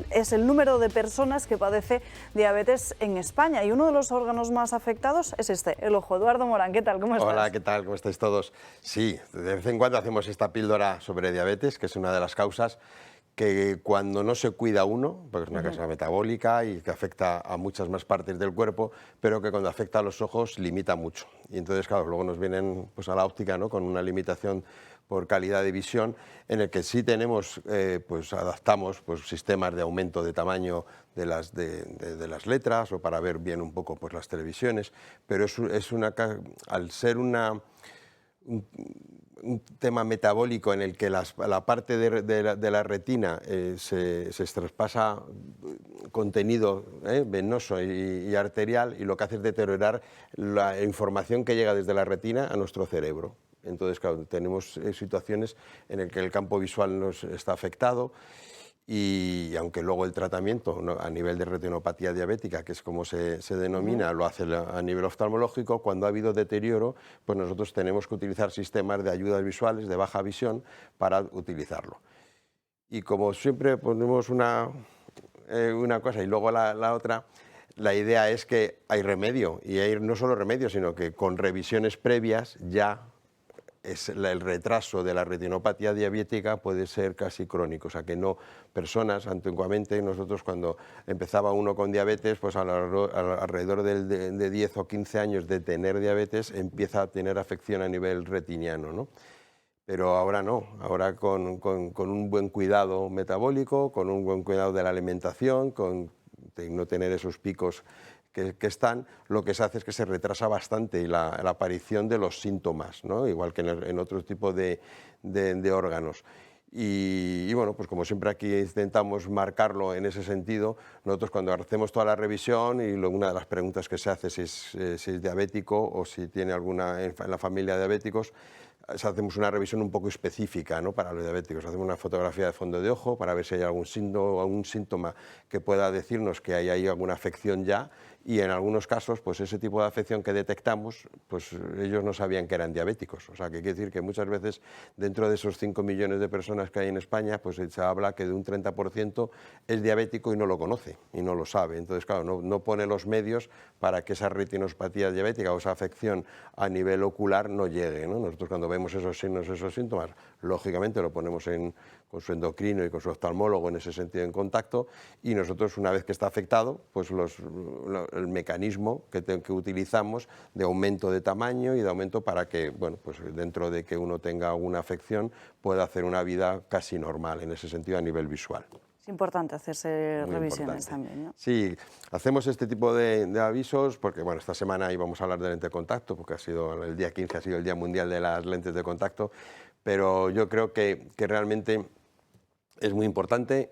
es el número de personas que padece diabetes en España y uno de los órganos más afectados es el ojo. Eduardo Morán, ¿qué tal? ¿Cómo estás? Hola, ¿qué tal? ¿Cómo estáis todos? Sí, de vez en cuando hacemos esta píldora sobre diabetes, que es una de las causas que cuando no se cuida uno, porque es una causa metabólica y que afecta a muchas más partes del cuerpo, pero que cuando afecta a los ojos limita mucho. Y entonces, claro, luego nos vienen pues, a la óptica, ¿no?, con una limitación por calidad de visión, en el que sí tenemos, pues adaptamos pues, sistemas de aumento de tamaño de las letras o para ver bien un poco pues, las televisiones, pero al ser un tema metabólico en el que la parte de la retina se traspasa contenido venoso y arterial, y lo que hace es deteriorar la información que llega desde la retina a nuestro cerebro. Entonces, claro, tenemos situaciones en las que el campo visual nos está afectado, y aunque luego el tratamiento, ¿no?, a nivel de retinopatía diabética, que es como se denomina, lo hace a nivel oftalmológico, cuando ha habido deterioro, pues nosotros tenemos que utilizar sistemas de ayudas visuales de baja visión para utilizarlo. Y como siempre ponemos una cosa y luego la otra, la idea es que hay remedio, y hay no solo remedio, sino que con revisiones previas ya el retraso de la retinopatía diabética puede ser casi crónico, o sea que no, personas, antiguamente nosotros cuando empezaba uno con diabetes, pues alrededor de 10 o 15 años de tener diabetes empieza a tener afección a nivel retiniano, ¿no? Pero ahora no, ahora con un buen cuidado metabólico, con un buen cuidado de la alimentación, con no tener esos picos que están, lo que se hace es que se retrasa bastante la aparición de los síntomas, ¿no?, igual que en otro tipo de órganos. Y bueno, pues como siempre aquí intentamos marcarlo en ese sentido, nosotros cuando hacemos toda la revisión, y una de las preguntas que se hace si es diabético o si tiene alguna en la familia de diabéticos, hacemos una revisión un poco específica, ¿no?, para los diabéticos. Hacemos una fotografía de fondo de ojo para ver si hay algún síntoma que pueda decirnos que hay ahí alguna afección ya, y en algunos casos, pues ese tipo de afección que detectamos, pues ellos no sabían que eran diabéticos. O sea, que quiere decir que muchas veces dentro de esos 5 millones de personas que hay en España, pues se habla que de un 30% es diabético y no lo conoce y no lo sabe. Entonces, claro, no pone los medios para que esa retinospatía diabética o esa afección a nivel ocular no llegue, ¿no? Nosotros cuando vemos esos signos, esos síntomas, lógicamente lo ponemos con su endocrino y con su oftalmólogo en ese sentido en contacto, y nosotros una vez que está afectado, pues el mecanismo que utilizamos de aumento de tamaño y de aumento para que, bueno, pues dentro de que uno tenga alguna afección pueda hacer una vida casi normal en ese sentido a nivel visual. Es importante hacerse Muy revisiones importante. también, ¿no? Sí, hacemos este tipo de avisos porque, bueno, esta semana íbamos a hablar de lente de contacto, porque el día 15 ha sido el Día Mundial de las Lentes de Contacto, pero yo creo que realmente es muy importante.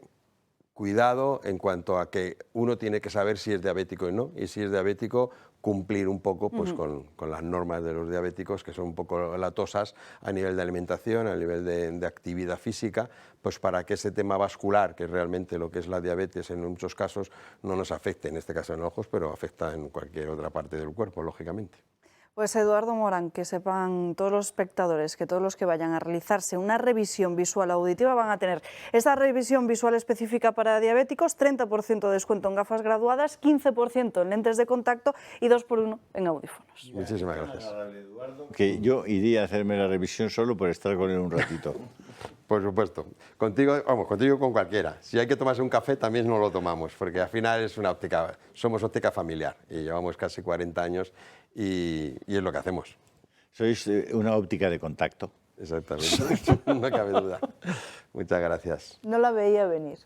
Cuidado en cuanto a que uno tiene que saber si es diabético o no, y si es diabético, cumplir un poco pues, con las normas de los diabéticos, que son un poco latosas a nivel de alimentación, a nivel de actividad física, pues para que ese tema vascular, que es realmente lo que es la diabetes en muchos casos, no nos afecte, en este caso en ojos, pero afecta en cualquier otra parte del cuerpo, lógicamente. Pues Eduardo Morán, que sepan todos los espectadores que todos los que vayan a realizarse una revisión visual auditiva van a tener esta revisión visual específica para diabéticos, 30% de descuento en gafas graduadas, 15% en lentes de contacto y 2 por 1 en audífonos. Muchísimas gracias. Que yo iría a hacerme la revisión solo por estar con él un ratito. Por supuesto. Contigo con cualquiera. Si hay que tomarse un café, también nos lo tomamos, porque al final es una óptica, somos óptica familiar y llevamos casi 40 años y es lo que hacemos. Sois una óptica de contacto. Exactamente, no cabe duda. Muchas gracias. No la veía venir,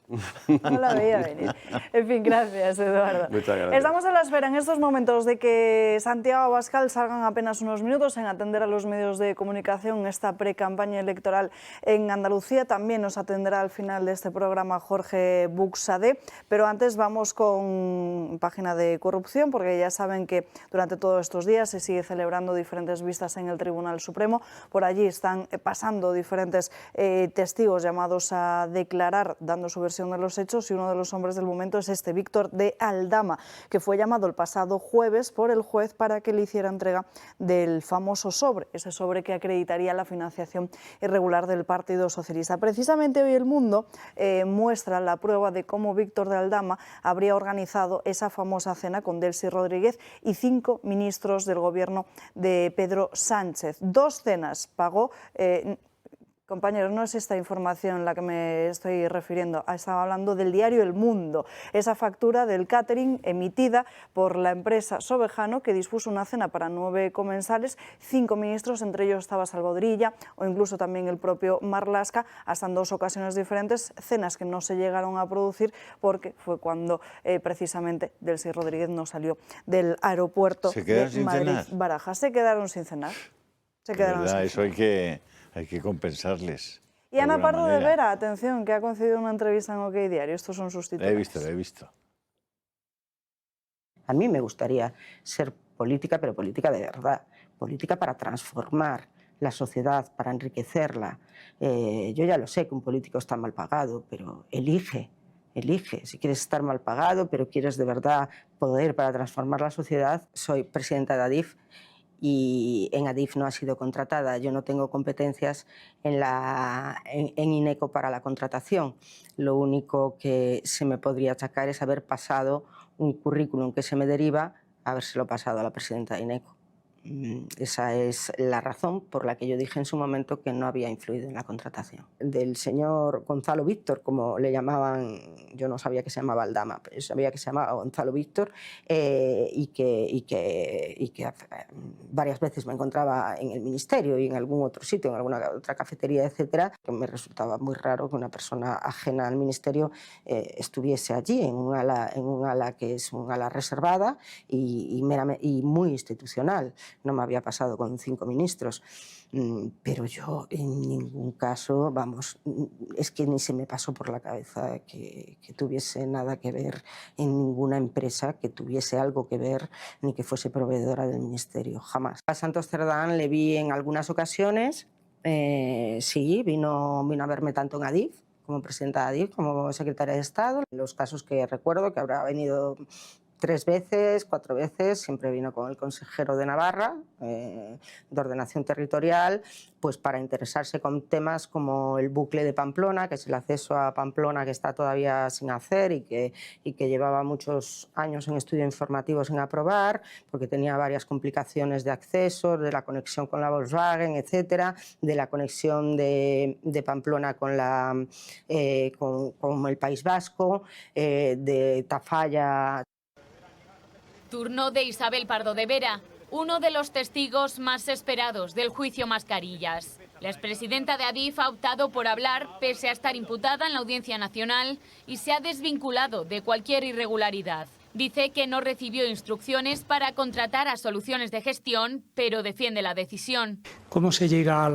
no la veía venir. En fin, gracias, Eduardo. Muchas gracias. Estamos a la espera en estos momentos de que Santiago Abascal salgan apenas unos minutos en atender a los medios de comunicación en esta pre-campaña electoral en Andalucía. También nos atenderá al final de este programa Jorge Buxadé, pero antes vamos con página de corrupción, porque ya saben que durante todos estos días se sigue celebrando diferentes vistas en el Tribunal Supremo. Por allí están pasando diferentes testigos llamados a declarar, dando su versión de los hechos, y uno de los hombres del momento es este Víctor de Aldama, que fue llamado el pasado jueves por el juez para que le hiciera entrega del famoso sobre, ese sobre que acreditaría la financiación irregular del Partido Socialista. Precisamente hoy El Mundo muestra la prueba de cómo Víctor de Aldama habría organizado esa famosa cena con Delcy Rodríguez y 5 ministros del gobierno de Pedro Sánchez. 2 cenas pagó Compañeros, no es esta información a la que me estoy refiriendo. Estaba hablando del diario El Mundo, esa factura del catering emitida por la empresa Sovejano, que dispuso una cena para 9 comensales, 5 ministros, entre ellos estaba Salvadorilla o incluso también el propio Marlaska, hasta en 2 ocasiones diferentes, cenas que no se llegaron a producir porque fue cuando precisamente Delcy Rodríguez no salió del aeropuerto de Madrid-Barajas. Se quedaron sin cenar. Se quedaron sin eso hay que compensarles. Y Ana Pardo de Vera, atención, que ha concedido una entrevista en OK Diario. Estos son sus titulares. La he visto. A mí me gustaría ser política, pero política de verdad. Política para transformar la sociedad, para enriquecerla. Yo ya lo sé que un político está mal pagado, pero elige. Si quieres estar mal pagado, pero quieres de verdad poder para transformar la sociedad. Soy presidenta de ADIF. Y en ADIF no ha sido contratada. Yo no tengo competencias en INECO para la contratación. Lo único que se me podría achacar es haber pasado un currículum que se me deriva, habérselo pasado a la presidenta de INECO. Esa es la razón por la que yo dije en su momento que no había influido en la contratación. Del señor Gonzalo Víctor, como le llamaban, yo no sabía que se llamaba Aldama, pero yo sabía que se llamaba Gonzalo Víctor, y que varias veces me encontraba en el ministerio y en algún otro sitio, en alguna otra cafetería, etcétera, que me resultaba muy raro que una persona ajena al ministerio estuviese allí, en un ala que es un ala reservada y muy institucional. No me había pasado con 5 ministros, pero yo en ningún caso, vamos, es que ni se me pasó por la cabeza que tuviese nada que ver en ninguna empresa, que tuviese algo que ver, ni que fuese proveedora del ministerio, jamás. A Santos Cerdán le vi en algunas ocasiones, sí, vino a verme tanto en ADIF, como presidenta de ADIF, como secretaria de Estado. Los casos que recuerdo, que habrá venido 3 veces, 4 veces, siempre vino con el consejero de Navarra, de ordenación territorial, pues para interesarse con temas como el bucle de Pamplona, que es el acceso a Pamplona que está todavía sin hacer y que llevaba muchos años en estudio informativo sin aprobar, porque tenía varias complicaciones de acceso, de la conexión con la Volkswagen, etcétera, de la conexión de Pamplona con el País Vasco, de Tafalla. Turno de Isabel Pardo de Vera, uno de los testigos más esperados del juicio Mascarillas. La expresidenta de ADIF ha optado por hablar pese a estar imputada en la Audiencia Nacional y se ha desvinculado de cualquier irregularidad. Dice que no recibió instrucciones para contratar a Soluciones de Gestión, pero defiende la decisión. ¿Cómo se llega a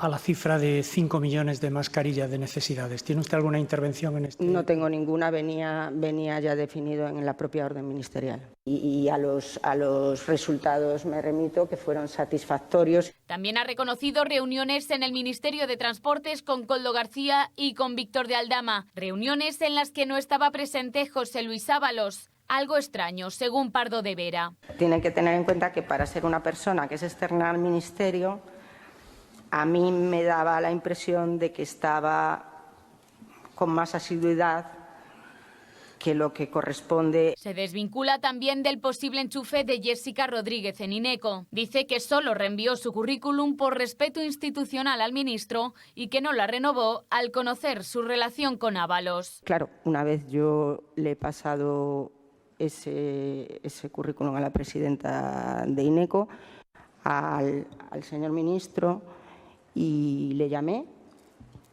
la cifra de 5 millones de mascarillas de necesidades? ¿Tiene usted alguna intervención en esto? No tengo ninguna, venía ya definido en la propia orden ministerial. Y a los resultados me remito, que fueron satisfactorios. También ha reconocido reuniones en el Ministerio de Transportes con Koldo García y con Víctor de Aldama, reuniones en las que no estaba presente José Luis Ábalos. Algo extraño, según Pardo de Vera. Tienen que tener en cuenta que para ser una persona que es externa al ministerio, a mí me daba la impresión de que estaba con más asiduidad que lo que corresponde. Se desvincula también del posible enchufe de Jessica Rodríguez en INECO. Dice que solo reenvió su currículum por respeto institucional al ministro y que no la renovó al conocer su relación con Ábalos. Claro, una vez yo le he pasado ese currículum a la presidenta de INECO, al señor ministro, y le llamé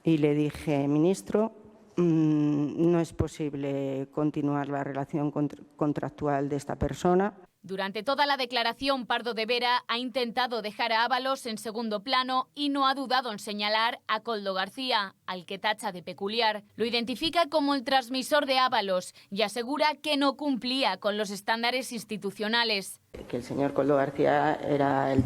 y le dije: ministro, no es posible continuar la relación contractual de esta persona. Durante toda la declaración, Pardo de Vera ha intentado dejar a Ábalos en segundo plano y no ha dudado en señalar a Koldo García, al que tacha de peculiar. Lo identifica como el transmisor de Ábalos y asegura que no cumplía con los estándares institucionales. Que el señor Koldo García era el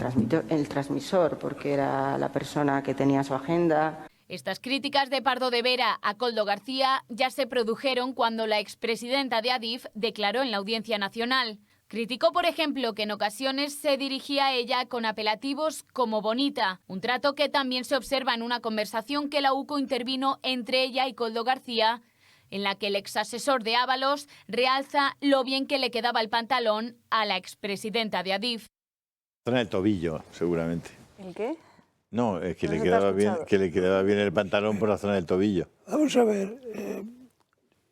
transmisor, porque era la persona que tenía su agenda. Estas críticas de Pardo de Vera a Koldo García ya se produjeron cuando la expresidenta de ADIF declaró en la Audiencia Nacional. Criticó, por ejemplo, que en ocasiones se dirigía a ella con apelativos como bonita, un trato que también se observa en una conversación que la UCO intervino entre ella y Koldo García, en la que el exasesor de Ábalos realza lo bien que le quedaba el pantalón a la expresidenta de ADIF. En el tobillo, seguramente. ¿El qué? No, es que, No le se te ha quedaba bien, escuchado. que le quedaba bien el pantalón por la zona del tobillo. Vamos a ver,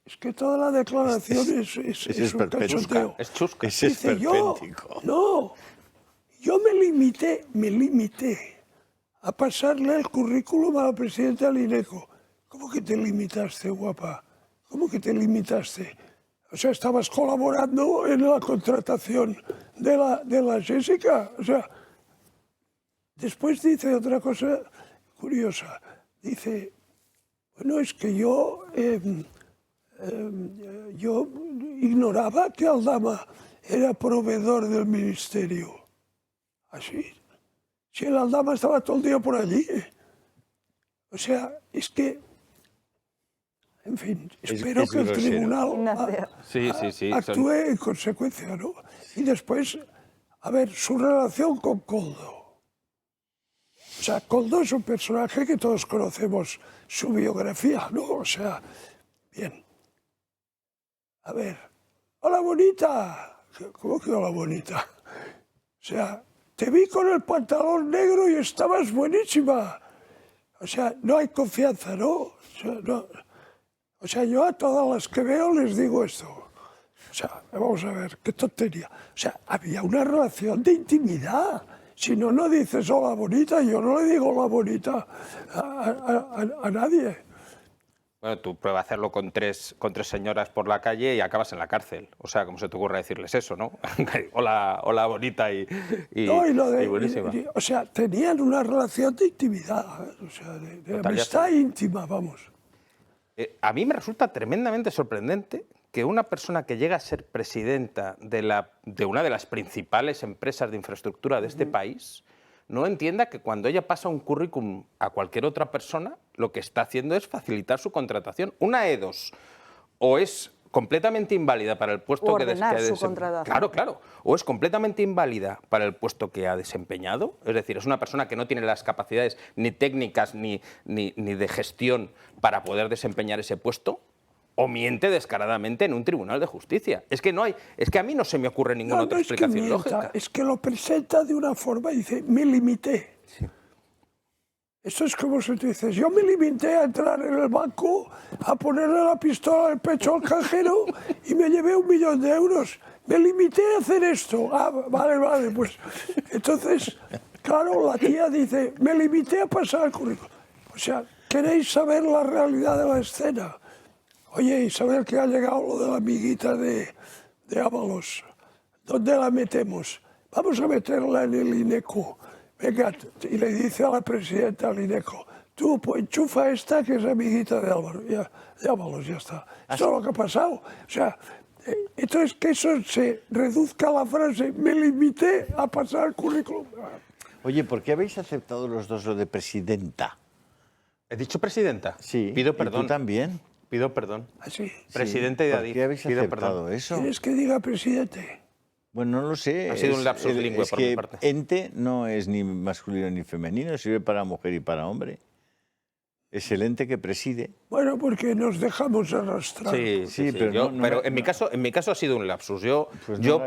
es que toda la declaración es un esperpéntico. cachondeo. Es chusca. Es Dice, yo me limité a pasarle el currículum a la presidenta del INECO. ¿Cómo que te limitaste, guapa? ¿Cómo que te limitaste? O sea, estabas colaborando en la contratación de la Jessica. O sea, después dice otra cosa curiosa. Dice, bueno, es que yo ignoraba que Aldama era proveedor del ministerio. Así. Si el Aldama estaba todo el día por allí. O sea, es que, en fin, espero que el tribunal actúe en consecuencia, ¿no? Y después, a ver, su relación con Koldo. O sea, Koldo es un personaje que todos conocemos su biografía, ¿no? O sea, bien. A ver, hola bonita. ¿Cómo que hola bonita? O sea, te vi con el pantalón negro y estabas buenísima. O sea, no hay confianza, ¿no? O sea, yo a todas las que veo les digo esto. O sea, vamos a ver, qué tontería. O sea, había una relación de intimidad. Si no, no dices hola bonita. Yo no le digo hola bonita a nadie. Bueno, tú prueba a hacerlo con tres señoras por la calle y acabas en la cárcel. O sea, ¿cómo se te ocurre decirles eso, no? hola bonita y buenísima. O sea, tenían una relación de intimidad, o sea, de amistad íntima, vamos. A mí me resulta tremendamente sorprendente que una persona que llega a ser presidenta de una de las principales empresas de infraestructura de este país no entienda que cuando ella pasa un currículum a cualquier otra persona, lo que está haciendo es facilitar su contratación. Una E2, o es completamente inválida para el puesto que ha desempeñado. Claro. O es completamente inválida para el puesto que ha desempeñado, es decir, es una persona que no tiene las capacidades ni técnicas ni de gestión para poder desempeñar ese puesto, o miente descaradamente en un tribunal de justicia. Es que a mí no se me ocurre ninguna otra explicación lógica. Es que lo presenta de una forma y dice, me limité. Sí. Esto es como si tú dices, yo me limité a entrar en el banco, a ponerle la pistola al pecho al cajero y me llevé 1 millón de euros. Me limité a hacer esto. Ah, vale, pues. Entonces, claro, la tía dice, me limité a pasar el currículum. O sea, ¿queréis saber la realidad de la escena? Oye, Isabel, que ha llegado lo de la amiguita de Ábalos. ¿Dónde la metemos? Vamos a meterla en el INECO. Venga, y le dice a la presidenta del INECO, tú pues enchufa esta que es amiguita de Ábalos, ya está. Eso es lo que ha pasado. O sea, entonces que eso se reduzca a la frase, me limité a pasar el currículum. Oye, ¿por qué habéis aceptado los dos lo de presidenta? ¿He dicho presidenta? Sí. Pido perdón. ¿Y tú también? Pido perdón. ¿Así? Presidente de Adif. ¿Por qué habéis aceptado eso? ¿Quieres que diga presidente? Bueno, no lo sé. Ha sido un lapsus bilingüe por mi parte. Ente no es ni masculino ni femenino, sirve para mujer y para hombre. Es el ente que preside. Bueno, porque nos dejamos arrastrar. Sí, pero en mi caso ha sido un lapsus. Yo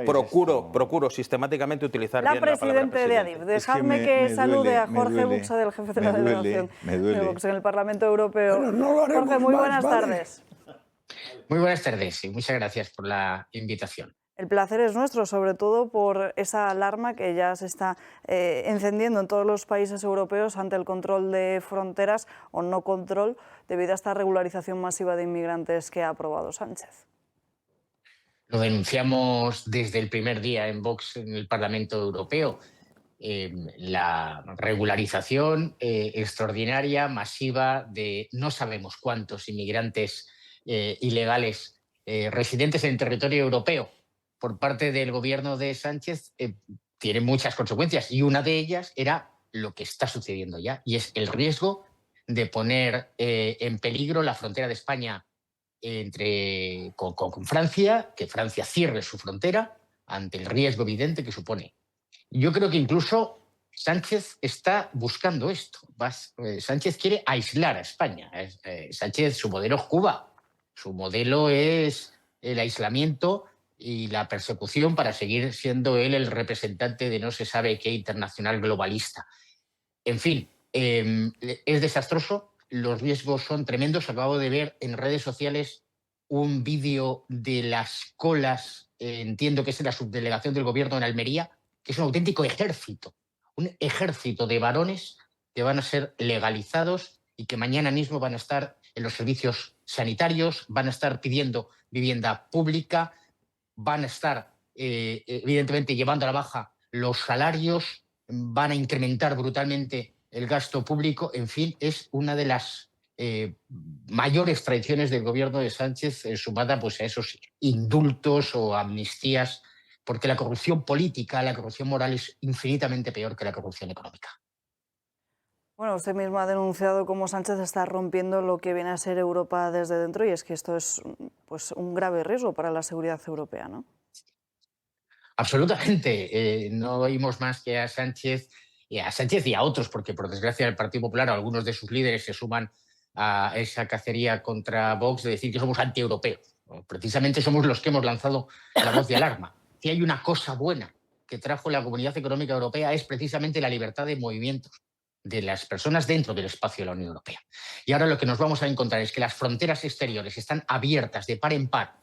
procuro sistemáticamente utilizar bien la palabra presidente de Adif. Dejadme que salude a Jorge Buxa, del jefe de la delegación de Vox en el Parlamento Europeo. Bueno, Jorge, muy buenas tardes. Muy buenas tardes y muchas gracias por la invitación. El placer es nuestro, sobre todo por esa alarma que ya se está encendiendo en todos los países europeos ante el control de fronteras o no control debido a esta regularización masiva de inmigrantes que ha aprobado Sánchez. Lo denunciamos desde el primer día en Vox en el Parlamento Europeo. La regularización extraordinaria, masiva, de no sabemos cuántos inmigrantes ilegales residentes en territorio europeo por parte del gobierno de Sánchez tiene muchas consecuencias y una de ellas era lo que está sucediendo ya y es el riesgo de poner en peligro la frontera de España con Francia, que Francia cierre su frontera ante el riesgo evidente que supone. Yo creo que incluso Sánchez está buscando esto. Sánchez quiere aislar a España. Sánchez, su modelo es Cuba. Su modelo es el aislamiento y la persecución para seguir siendo él el representante de no se sabe qué internacional globalista. En fin, Es desastroso, los riesgos son tremendos. Acabo de ver en redes sociales un vídeo de las colas, entiendo que es la subdelegación del gobierno en Almería, que es un auténtico ejército, un ejército de varones que van a ser legalizados y que mañana mismo van a estar en los servicios sanitarios, van a estar pidiendo vivienda pública, van a estar, evidentemente, llevando a la baja los salarios, van a incrementar brutalmente el gasto público. En fin, es una de las mayores traiciones del gobierno de Sánchez, sumada pues, a esos indultos o amnistías, porque la corrupción política, la corrupción moral es infinitamente peor que la corrupción económica. Bueno, usted mismo ha denunciado cómo Sánchez está rompiendo lo que viene a ser Europa desde dentro, y es que esto es pues, un grave riesgo para la seguridad europea, ¿no? Absolutamente. No oímos más que a Sánchez y a otros, porque por desgracia el Partido Popular, algunos de sus líderes se suman a esa cacería contra Vox de decir que somos antieuropeos. Precisamente somos los que hemos lanzado la voz de alarma. Si hay una cosa buena que trajo la Comunidad Económica Europea es precisamente la libertad de movimientos de las personas dentro del espacio de la Unión Europea. Y ahora lo que nos vamos a encontrar es que las fronteras exteriores están abiertas de par en par,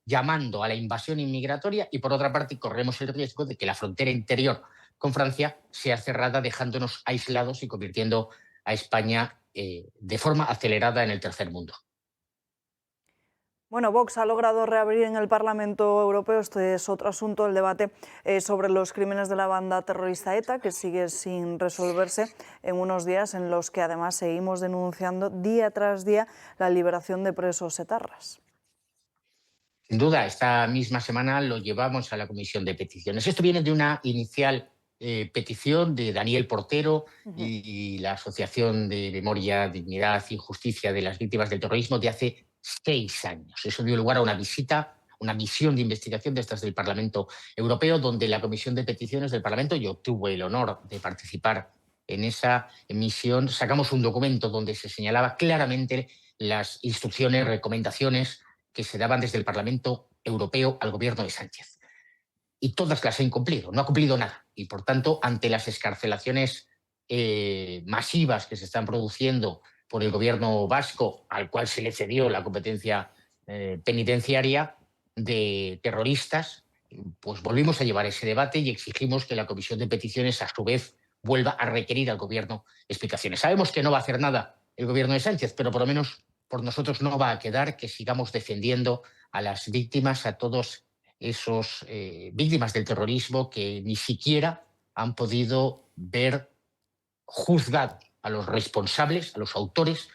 llamando a la invasión inmigratoria, y por otra parte corremos el riesgo de que la frontera interior con Francia sea cerrada, dejándonos aislados y convirtiendo a España de forma acelerada en el tercer mundo. Bueno, Vox ha logrado reabrir en el Parlamento Europeo, este es otro asunto, el debate sobre los crímenes de la banda terrorista ETA, que sigue sin resolverse en unos días en los que además seguimos denunciando día tras día la liberación de presos etarras. Sin duda, esta misma semana lo llevamos a la Comisión de Peticiones. Esto viene de una inicial petición de Daniel Portero y la Asociación de Memoria, Dignidad y Justicia de las Víctimas del Terrorismo de hace 6 años. Eso dio lugar a una visita, una misión de investigación de estas del Parlamento Europeo, donde la Comisión de Peticiones del Parlamento, yo tuve el honor de participar en esa misión, sacamos un documento donde se señalaba claramente las instrucciones, recomendaciones que se daban desde el Parlamento Europeo al gobierno de Sánchez. Y todas las ha incumplido, no ha cumplido nada. Y, por tanto, ante las excarcelaciones masivas que se están produciendo por el gobierno vasco, al cual se le cedió la competencia penitenciaria de terroristas, pues volvimos a llevar ese debate y exigimos que la Comisión de Peticiones, a su vez, vuelva a requerir al gobierno explicaciones. Sabemos que no va a hacer nada el gobierno de Sánchez, pero por lo menos por nosotros no va a quedar que sigamos defendiendo a las víctimas, a todos esos víctimas del terrorismo que ni siquiera han podido ver juzgado a los responsables, a los autores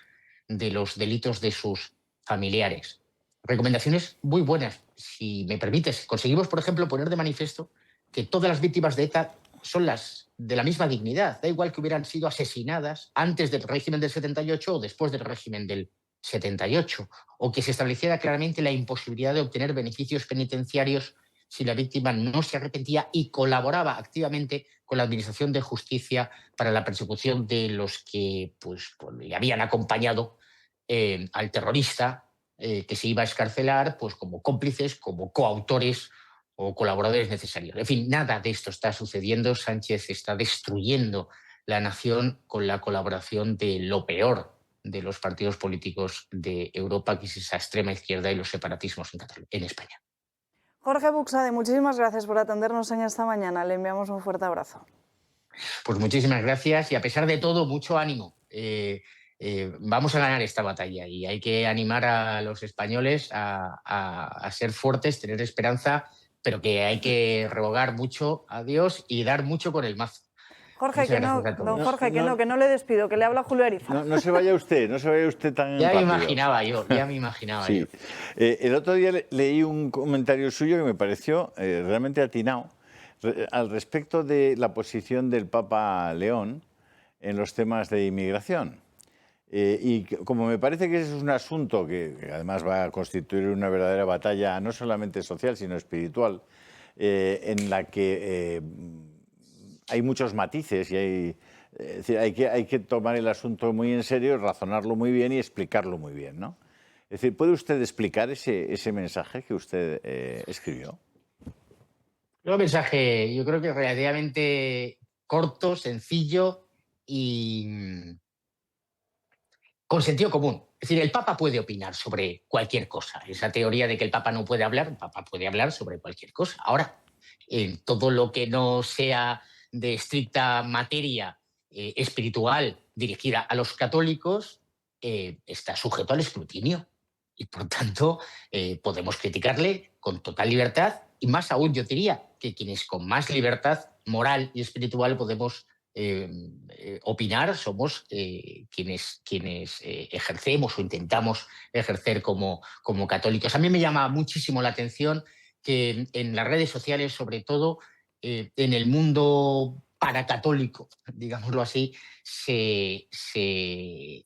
de los delitos de sus familiares. Recomendaciones muy buenas. Si me permites, conseguimos, por ejemplo, poner de manifiesto que todas las víctimas de ETA son las de la misma dignidad. Da igual que hubieran sido asesinadas antes del régimen del 78 o después del régimen del 78, o que se estableciera claramente la imposibilidad de obtener beneficios penitenciarios si la víctima no se arrepentía y colaboraba activamente con la Administración de Justicia para la persecución de los que pues, le habían acompañado al terrorista que se iba a excarcelar, pues como cómplices, como coautores o colaboradores necesarios. En fin, nada de esto está sucediendo. Sánchez está destruyendo la nación con la colaboración de lo peor de los partidos políticos de Europa, que es esa extrema izquierda y los separatismos en España. Jorge Buxade, muchísimas gracias por atendernos en esta mañana. Le enviamos un fuerte abrazo. Pues muchísimas gracias y, a pesar de todo, mucho ánimo. Vamos a ganar esta batalla y hay que animar a los españoles a ser fuertes, tener esperanza, pero que hay que rogar mucho a Dios y dar mucho con el mazo. Jorge, que no, don Jorge, que no le despido, que le habla Julio Ariza. No se vaya usted tan Ya rápido. me imaginaba yo. Sí. El otro día leí un comentario suyo que me pareció realmente atinado al respecto de la posición del Papa León en los temas de inmigración. Y como me parece que ese es un asunto que además va a constituir una verdadera batalla, no solamente social, sino espiritual, en la que hay muchos matices y hay que tomar el asunto muy en serio, razonarlo muy bien y explicarlo muy bien, ¿no? Es decir, ¿puede usted explicar ese mensaje que usted escribió? Un mensaje, yo creo que relativamente corto, sencillo y con sentido común. Es decir, el Papa puede opinar sobre cualquier cosa. Esa teoría de que el Papa no puede hablar, el Papa puede hablar sobre cualquier cosa. Ahora, en todo lo que no sea de estricta materia espiritual dirigida a los católicos, está sujeto al escrutinio. Y, por tanto, podemos criticarle con total libertad. Y más aún, yo diría que quienes con más libertad moral y espiritual podemos opinar somos quienes ejercemos o intentamos ejercer como católicos. A mí me llama muchísimo la atención que en las redes sociales, sobre todo en el mundo paracatólico, digámoslo así, se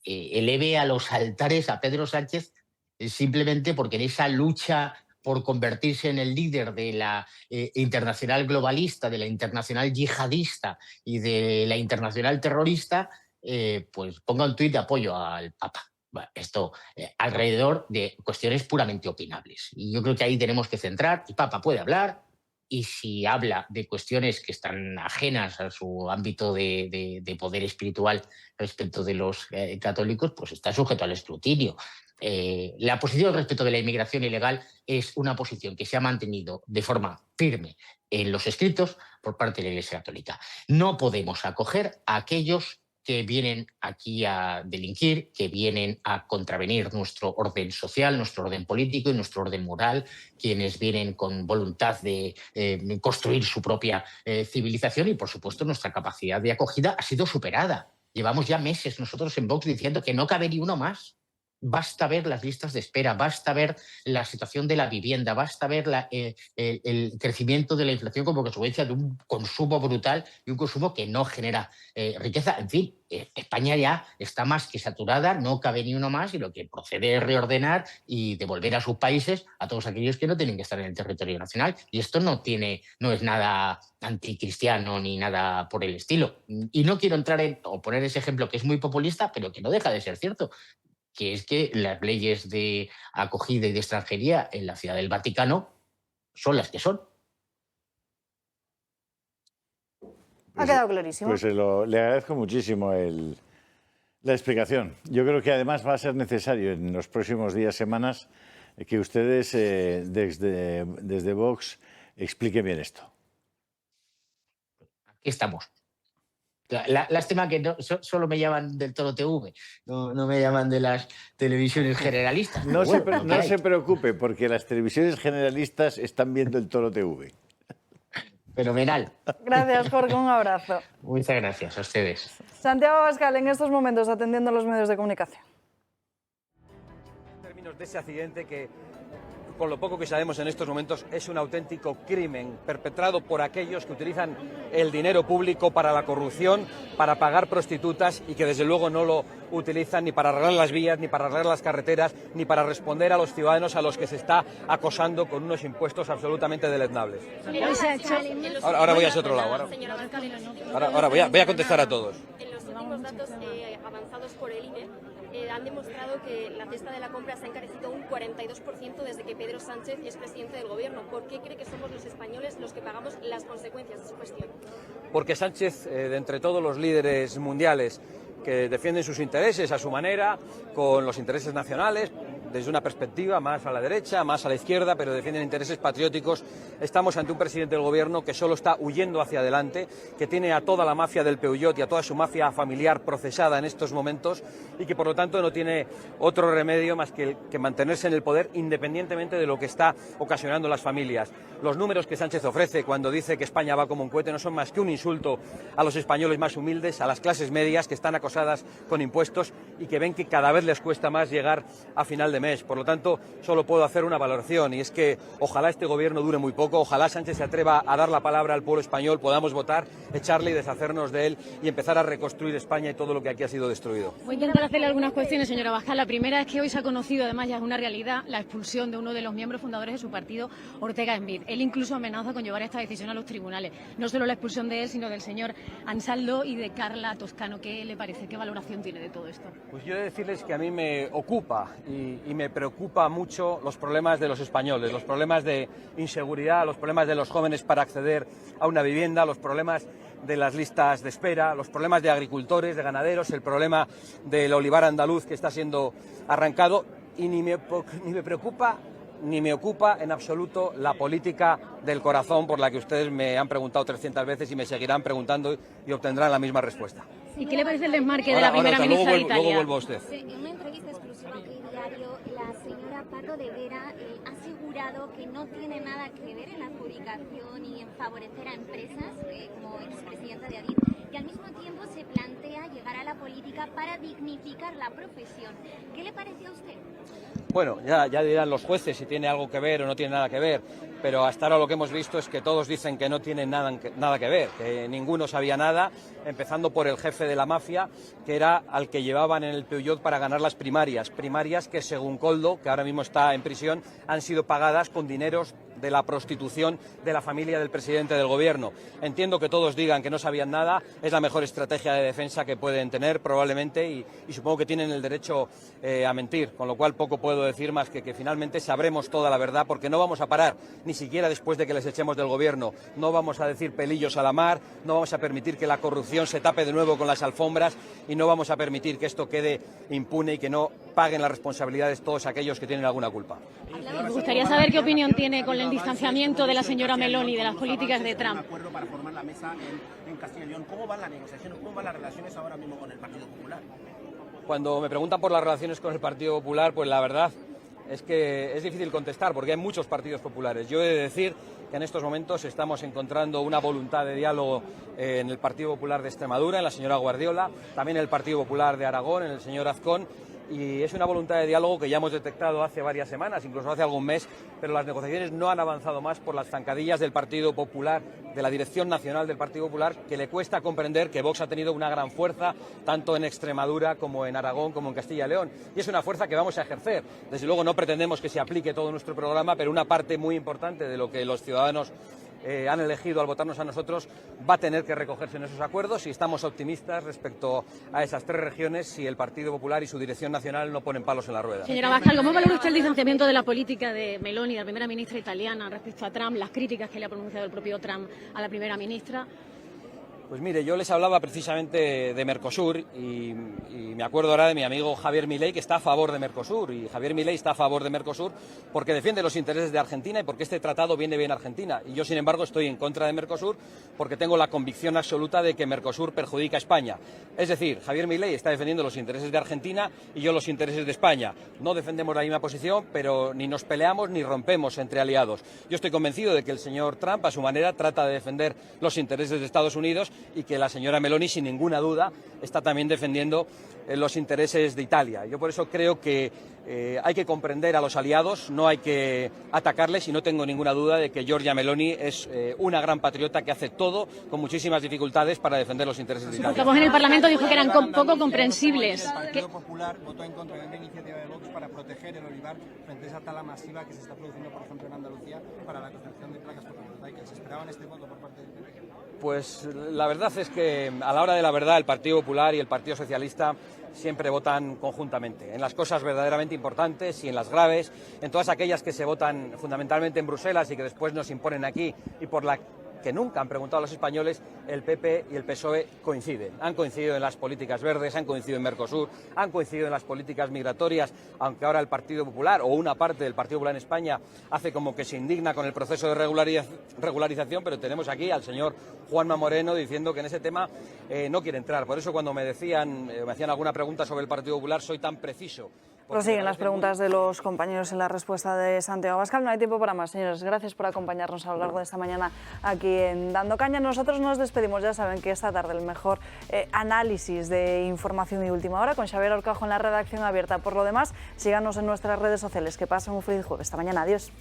eleve a los altares a Pedro Sánchez simplemente porque en esa lucha por convertirse en el líder de la internacional globalista, de la internacional yihadista y de la internacional terrorista, pues ponga un tuit de apoyo al Papa. Bueno, esto alrededor de cuestiones puramente opinables. Y yo creo que ahí tenemos que centrar. El Papa puede hablar, y si habla de cuestiones que están ajenas a su ámbito de poder espiritual respecto de los católicos, pues está sujeto al escrutinio. La posición respecto de la inmigración ilegal es una posición que se ha mantenido de forma firme en los escritos por parte de la Iglesia Católica. No podemos acoger a aquellos que vienen aquí a delinquir, que vienen a contravenir nuestro orden social, nuestro orden político y nuestro orden moral, quienes vienen con voluntad de construir su propia civilización, y, por supuesto, nuestra capacidad de acogida ha sido superada. Llevamos ya meses nosotros en Vox diciendo que no cabe ni uno más. Basta ver las listas de espera, basta ver la situación de la vivienda, basta ver el crecimiento de la inflación como consecuencia de un consumo brutal y un consumo que no genera riqueza. En fin, España ya está más que saturada, no cabe ni uno más, y lo que procede es reordenar y devolver a sus países a todos aquellos que no tienen que estar en el territorio nacional. Y esto no es nada anticristiano ni nada por el estilo. Y no quiero entrar o poner ese ejemplo que es muy populista, pero que no deja de ser cierto, que es que las leyes de acogida y de extranjería en la Ciudad del Vaticano son las que son. Ha quedado clarísimo. Pues le agradezco muchísimo la explicación. Yo creo que además va a ser necesario en los próximos días, semanas, que ustedes desde Vox expliquen bien esto. Aquí estamos. Lástima que solo me llaman del Toro TV, no me llaman de las televisiones generalistas. No se preocupe, porque las televisiones generalistas están viendo el Toro TV. Fenomenal. Gracias, Jorge, un abrazo. Muchas gracias a ustedes. Santiago Abascal, en estos momentos atendiendo a los medios de comunicación. En términos de ese accidente que, con lo poco que sabemos en estos momentos, es un auténtico crimen perpetrado por aquellos que utilizan el dinero público para la corrupción, para pagar prostitutas, y que desde luego no lo utilizan ni para arreglar las vías, ni para arreglar las carreteras, ni para responder a los ciudadanos a los que se está acosando con unos impuestos absolutamente deleznables. Ahora voy a ese otro lado. Ahora voy a contestar a todos. En los últimos datos avanzados por el INE, han demostrado que la cesta de la compra se ha encarecido un 42% desde que Pedro Sánchez es presidente del gobierno. ¿Por qué cree que somos los españoles los que pagamos las consecuencias de su cuestión? Porque Sánchez, de entre todos los líderes mundiales que defienden sus intereses a su manera, con los intereses nacionales, desde una perspectiva más a la derecha, más a la izquierda, pero defienden intereses patrióticos, estamos ante un presidente del gobierno que solo está huyendo hacia adelante, que tiene a toda la mafia del Peugeot y a toda su mafia familiar procesada en estos momentos, y que por lo tanto no tiene otro remedio más que mantenerse en el poder, independientemente de lo que está ocasionando las familias. Los números que Sánchez ofrece cuando dice que España va como un cohete no son más que un insulto a los españoles más humildes, a las clases medias que están acosadas con impuestos y que ven que cada vez les cuesta más llegar a final de mes. Por lo tanto, solo puedo hacer una valoración, y es que ojalá este gobierno dure muy poco, ojalá Sánchez se atreva a dar la palabra al pueblo español, podamos votar, echarle y deshacernos de él y empezar a reconstruir España y todo lo que aquí ha sido destruido. Voy a intentar hacerle algunas cuestiones, señora Abascal. La primera es que hoy se ha conocido, además ya es una realidad, la expulsión de uno de los miembros fundadores de su partido, Ortega Smith. Él incluso amenaza con llevar esta decisión a los tribunales. No solo la expulsión de él, sino del señor Ansaldo y de Carla Toscano. ¿Qué le parece? ¿Qué valoración tiene de todo esto? Pues yo he de decirles que a mí me ocupa y me preocupa mucho los problemas de los españoles, los problemas de inseguridad, los problemas de los jóvenes para acceder a una vivienda, los problemas de las listas de espera, los problemas de agricultores, de ganaderos, el problema del olivar andaluz que está siendo arrancado, y ni me preocupa ni me ocupa en absoluto la política del corazón por la que ustedes me han preguntado 300 veces y me seguirán preguntando y obtendrán la misma respuesta. ¿Y qué le parece el desmarque de la primera ministra de Italia? Luego vuelvo a usted. En una entrevista exclusiva a Diario, la señora Pardo de Vera ha asegurado que no tiene nada que ver en la adjudicación y en favorecer a empresas como expresidenta de Adif, y al mismo tiempo se plantea llegar a la política para dignificar la profesión. ¿Qué le parece a usted? Bueno, ya dirán los jueces si tiene algo que ver o no tiene nada que ver, pero hasta ahora lo que hemos visto es que todos dicen que no tienen nada que ver, que ninguno sabía nada, empezando por el jefe de la mafia, que era al que llevaban en el Peugeot para ganar las primarias que según Koldo, que ahora mismo está en prisión, han sido pagadas con dineros de la prostitución de la familia del presidente del gobierno. Entiendo que todos digan que no sabían nada, es la mejor estrategia de defensa que pueden tener probablemente y supongo que tienen el derecho a mentir, con lo cual poco puedo decir más que finalmente sabremos toda la verdad, porque no vamos a parar, ni siquiera después de que les echemos del gobierno, no vamos a decir pelillos a la mar, no vamos a permitir que la corrupción se tape de nuevo con las alfombras y no vamos a permitir que esto quede impune y que no paguen las responsabilidades todos aquellos que tienen alguna culpa. Me gustaría saber qué opinión tiene con el distanciamiento de la señora Meloni de las políticas de Trump. Para formar la mesa en Castilla y León. ¿Cómo van las negociaciones? ¿Cómo van las relaciones ahora mismo con el Partido Popular? Cuando me preguntan por las relaciones con el Partido Popular, pues la verdad es que es difícil contestar porque hay muchos partidos populares. Yo he de decir que en estos momentos estamos encontrando una voluntad de diálogo en el Partido Popular de Extremadura, en la señora Guardiola, también en el Partido Popular de Aragón, en el señor Azcón, y es una voluntad de diálogo que ya hemos detectado hace varias semanas, incluso hace algún mes, pero las negociaciones no han avanzado más por las zancadillas del Partido Popular, de la dirección nacional del Partido Popular, que le cuesta comprender que Vox ha tenido una gran fuerza, tanto en Extremadura como en Aragón, como en Castilla y León, y es una fuerza que vamos a ejercer. Desde luego no pretendemos que se aplique todo nuestro programa, pero una parte muy importante de lo que los ciudadanos han elegido al votarnos a nosotros va a tener que recogerse en esos acuerdos y estamos optimistas respecto a esas tres regiones si el Partido Popular y su dirección nacional no ponen palos en la rueda. Señora Abascal, ¿cómo valora usted el distanciamiento de la política de Meloni, de la primera ministra italiana, respecto a Trump, las críticas que le ha pronunciado el propio Trump a la primera ministra? Pues mire, yo les hablaba precisamente de Mercosur y me acuerdo ahora de mi amigo Javier Milei, que está a favor de Mercosur, y Javier Milei está a favor de Mercosur porque defiende los intereses de Argentina y porque este tratado viene bien a Argentina. Y yo, sin embargo, estoy en contra de Mercosur porque tengo la convicción absoluta de que Mercosur perjudica a España. Es decir, Javier Milei está defendiendo los intereses de Argentina y yo los intereses de España. No defendemos la misma posición, pero ni nos peleamos ni rompemos entre aliados. Yo estoy convencido de que el señor Trump, a su manera, trata de defender los intereses de Estados Unidos y que la señora Meloni, sin ninguna duda, está también defendiendo los intereses de Italia. Yo por eso creo que hay que comprender a los aliados, no hay que atacarles, y no tengo ninguna duda de que Giorgia Meloni es una gran patriota que hace todo con muchísimas dificultades para defender los intereses de Italia. Porque en el Parlamento dijo que eran poco comprensibles. El Partido Popular votó en contra de una iniciativa de Vox para proteger el olivar frente a esa tala masiva que se está produciendo, por ejemplo, en Andalucía para la construcción de placas fotovoltaicas. ¿Se esperaban este voto por parte del PP? Pues la verdad es que a la hora de la verdad el Partido Popular y el Partido Socialista siempre votan conjuntamente, en las cosas verdaderamente importantes y en las graves, en todas aquellas que se votan fundamentalmente en Bruselas y que después nos imponen aquí y por la que nunca han preguntado a los españoles, el PP y el PSOE coinciden. Han coincidido en las políticas verdes, han coincidido en Mercosur, han coincidido en las políticas migratorias, aunque ahora el Partido Popular o una parte del Partido Popular en España hace como que se indigna con el proceso de regularización, pero tenemos aquí al señor Juanma Moreno diciendo que en ese tema no quiere entrar. Por eso cuando me hacían alguna pregunta sobre el Partido Popular, soy tan preciso. Prosiguen las preguntas de los compañeros en la respuesta de Santiago Abascal. No hay tiempo para más, señores. Gracias por acompañarnos a lo largo de esta mañana aquí en Dando Caña. Nosotros nos despedimos. Ya saben que esta tarde el mejor análisis de información y última hora con Xavier Orcajo en la redacción abierta. Por lo demás, síganos en nuestras redes sociales. Que pasen un feliz jueves. Esta mañana. Adiós.